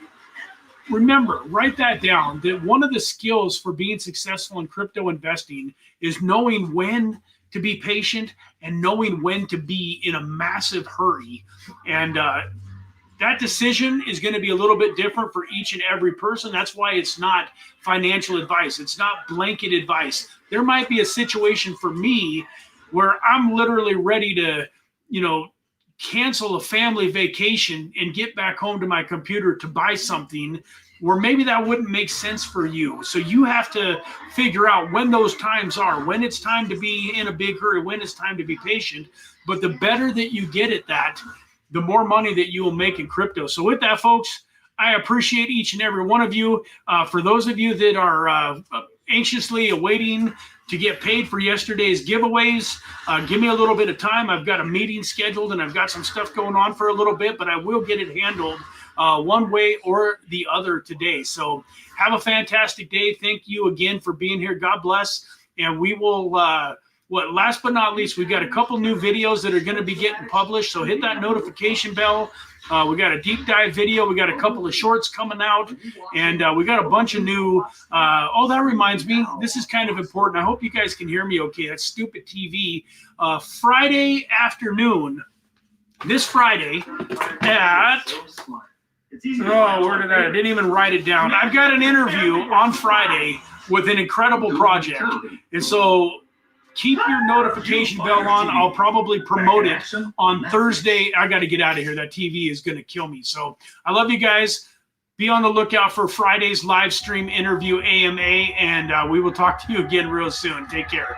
remember, write that down, that one of the skills for being successful in crypto investing is knowing when to be patient and knowing when to be in a massive hurry. And that decision is going to be a little bit different for each and every person. That's why it's not financial advice. It's not blanket advice. There might be a situation for me where I'm literally ready to, cancel a family vacation and get back home to my computer to buy something, where maybe that wouldn't make sense for you. So you have to figure out when those times are, when it's time to be in a big hurry, when it's time to be patient. But the better that you get at that, the more money that you will make in crypto. So with that, folks, I appreciate each and every one of you. For those of you that are anxiously awaiting to get paid for yesterday's giveaways, give me a little bit of time. I've got a meeting scheduled and I've got some stuff going on for a little bit, but I will get it handled one way or the other today. So have a fantastic day. Thank you again for being here. God bless. And we will, last but not least, we've got a couple new videos that are going to be getting published. So hit that notification bell. We got a deep dive video. We got a couple of shorts coming out, and we got a bunch of new. That reminds me, this is kind of important. I hope you guys can hear me okay. That's stupid TV. Friday afternoon, this Friday at, I didn't even write it down. I've got an interview on Friday with an incredible project. And so keep your notification bell on. I'll probably promote it on Thursday. I got to get out of here. That TV is going to kill me. So I love you guys. Be on the lookout for Friday's live stream interview AMA, and we will talk to you again real soon. Take care.